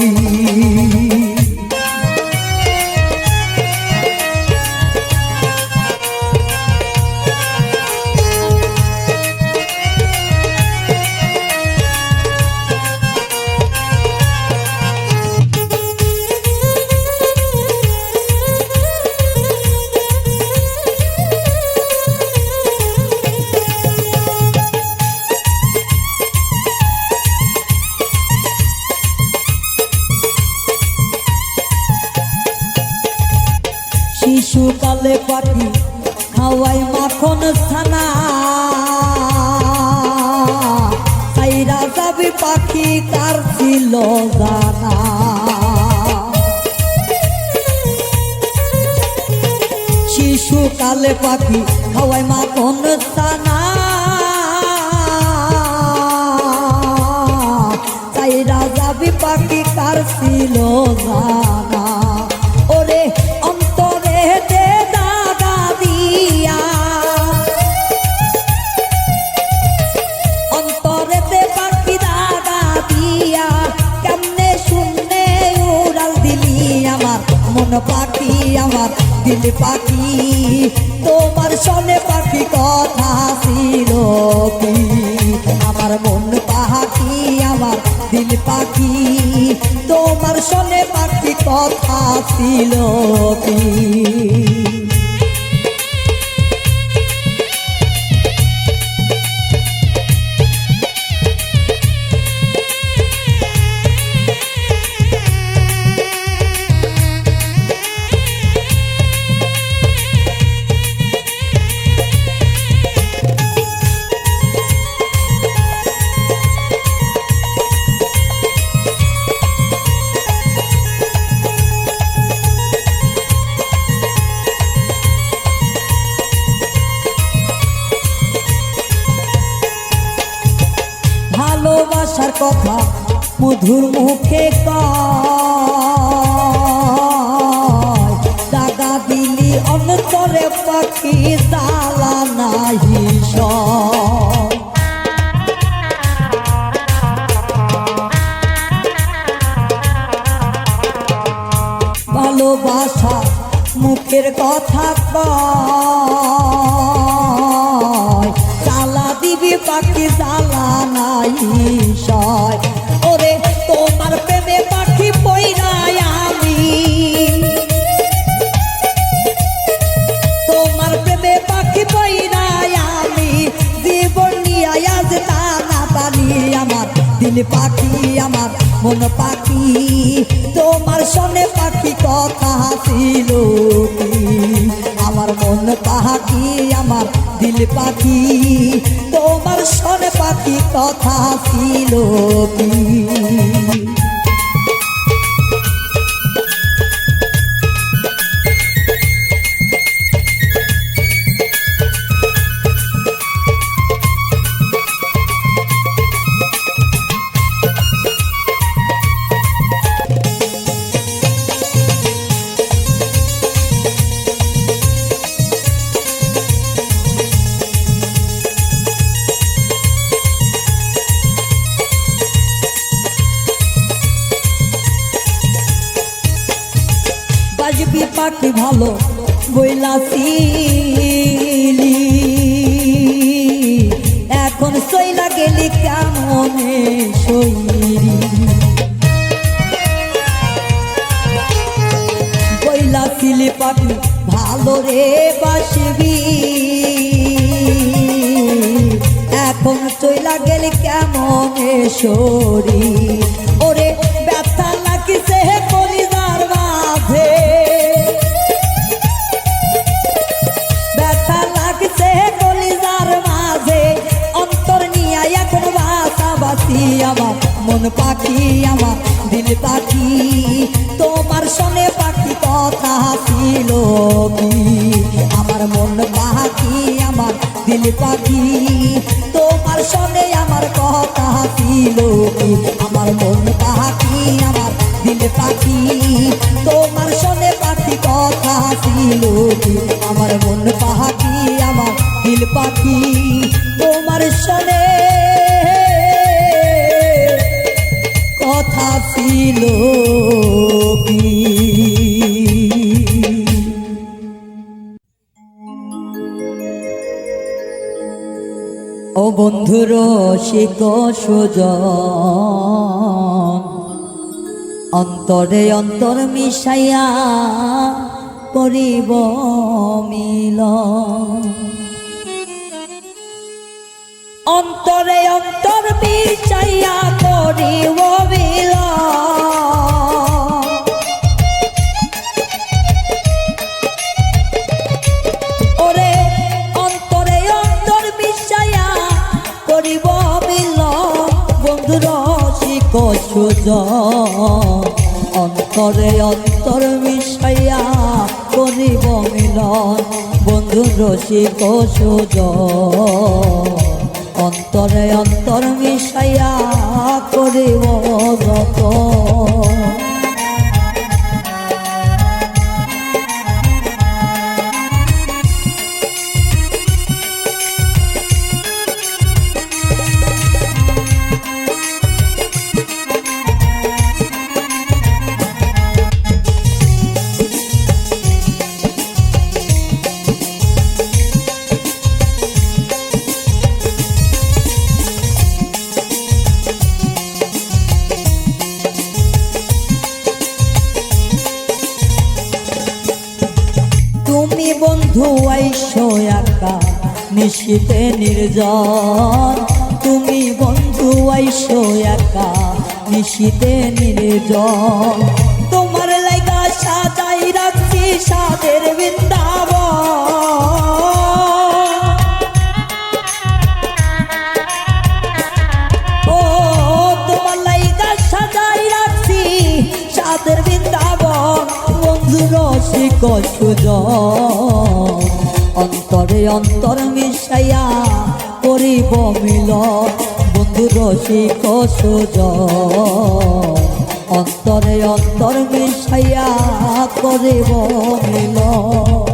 শিশুকালে পাখি খাওয়াই মাখন ছানা সাইরা যাবি পাখি কার ছিল জানা শিশুকালে পাখি খাওয়াই মাখন ছানা সাইরা যাবি পাখি কার ছিল জানা ওরে পাখি আমার দিল পাখি তোমার শোনে পাখি কথা ছিল কি আমার মন পাখি আমার দিল পাখি তোমার শোনে পাখি কথা ছিল কি ভালোবাসার কথা মধুর মুখে কয় দাগা দিলি অন্তরে পাখি জ্বালা নাহি সয় ভালোবাসা মুখের কথা কয় জ্বালা দিবি পাখি জ্বালা নাই সয় ওরে তোমার প্রেমে পাখি পইরাই আমি তোমার প্রেমে পাখি পইরাই আমি জীবন নিয়ে আজ টানা টানি আমার দিল পাখি আমার মন পাখি তোমার সনে পাখি কথা ছিল কি আমার মন পাখি আমার দিল পাখি তোমার সনে পাখি কথা ছিল কি বাজবি পাখি ভালো বইলাছিলি এখন সইলা গেলি কেমনে সইরি বইলাছিলি পাখি ভালো রে বাসবি এখন চইলা গেলি কেমনে সরি ওরে ব্যথা লাগিছে কলিজার মাঝে ব্যথা লাগছে কলিজার মাঝে অন্তর নিয়ে এখন বাসাবাসি আমার মন পাখি আমার দিল পাখি তোমার সনে পাখি কথা ছিল কি আমার মন পাখি আমার দিল পাখি তোমার সনে আমার কথা ছিল কি আমার মন পাখি আমার দিল পাখি তোমার সনে পাখি কথা ছিল কি আমার মন পাখি আমার দিল পাখি তোমার সনে কথা ছিল কি ও বন্ধুর শিক সুজন অন্তরে অন্তর মিশাইয়া করিব মিলন অন্তরে অন্তর মিশাইয়া করিব মিলন ওরে অন্তরে অন্তর মিশাইয়া করিব মিলন বন্ধুর শিক সুজন অন্তরে অন্তর মিশাইয়া করিব মিলন বন্ধু রসিক সুজন অন্তরে অন্তর মিশাইয়া করিব যতন বন্ধু আইসো একা নিশিতে নির্জন তুমি বন্ধু আইসো একা নিশিতে নির্জন তোমার লাগা সাজাই রাখছি সাদের বৃন্দাবন ও তোমার লাগা সাজাই রাখছি সাদের বৃন্দাবন বন্ধু রসিক সুজন অন্তরে অন্তর মিশাইয়া করিব মিলন বন্ধু রসিক সুজন অন্তরে অন্তর মিশাইয়া করিব মিলন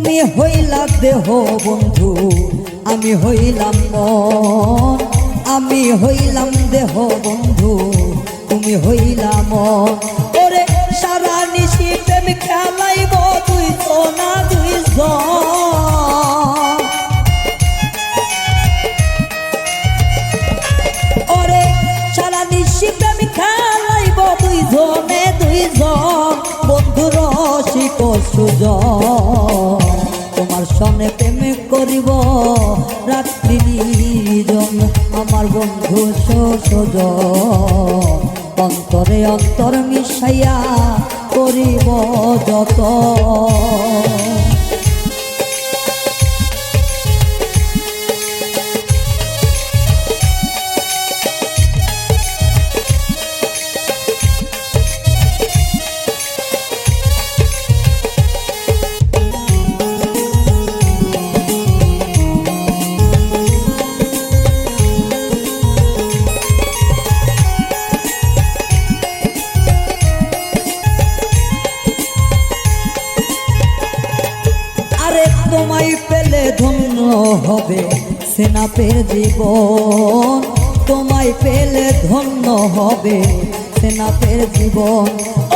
তুমি হইলা দেহ বন্ধু, আমি হইলাম মন। আমি হইলাম দেহ বন্ধু, তুমি হইলা মন। ওরে সারা নিশি প্রেম খেলাইব দুইজন না দুইজন। ওরে সারা নিশি প্রেম খেলাইব দুইজনে দুইজন। বন্ধু রসিক সুজন, তোমার সনে প্রেম করিব রাত্রি নির্জন। আমার বন্ধু সুজন, অন্তরে অন্তর মিশাইয়া করিব যত। তোমায় পেলে ধন্য হবে সেনাপের জীবন। তোমায় পেলে ধন্য হবে সেনাপের জীবন।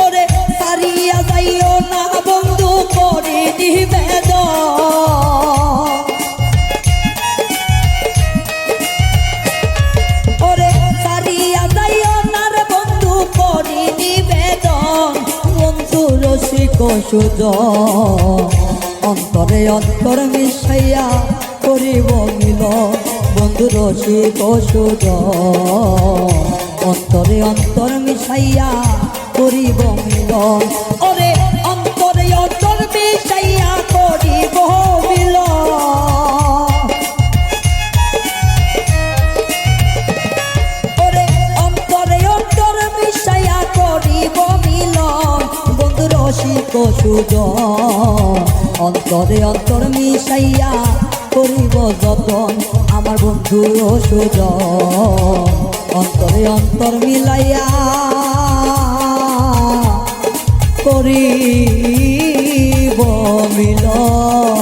ওরে সারিয়া যাইও না বন্ধু করে নিবেদন। ওরে সারিয়া যাইও না রে বন্ধু করে নিবেদন। বন্ধু রসিক সুজন, অন্তরে অন্তর মিশাইয়া করিব মিলন। বন্ধু রসিক সুজন, অন্তরে অন্তর মিশাইয়া করিব মিলন। ওরে অন্তরে অন্তর মিশাইয়া করিব মিলন। ওরে অন্তরে অন্তর মিশাইয়া করিব মিলন। বন্ধু রসিক সুজন, অন্তরে অন্তর মিশাইয়া করিব যতন। আমার বন্ধু সুজন, অন্তরে অন্তর মিলাইয়া করিব মিলন।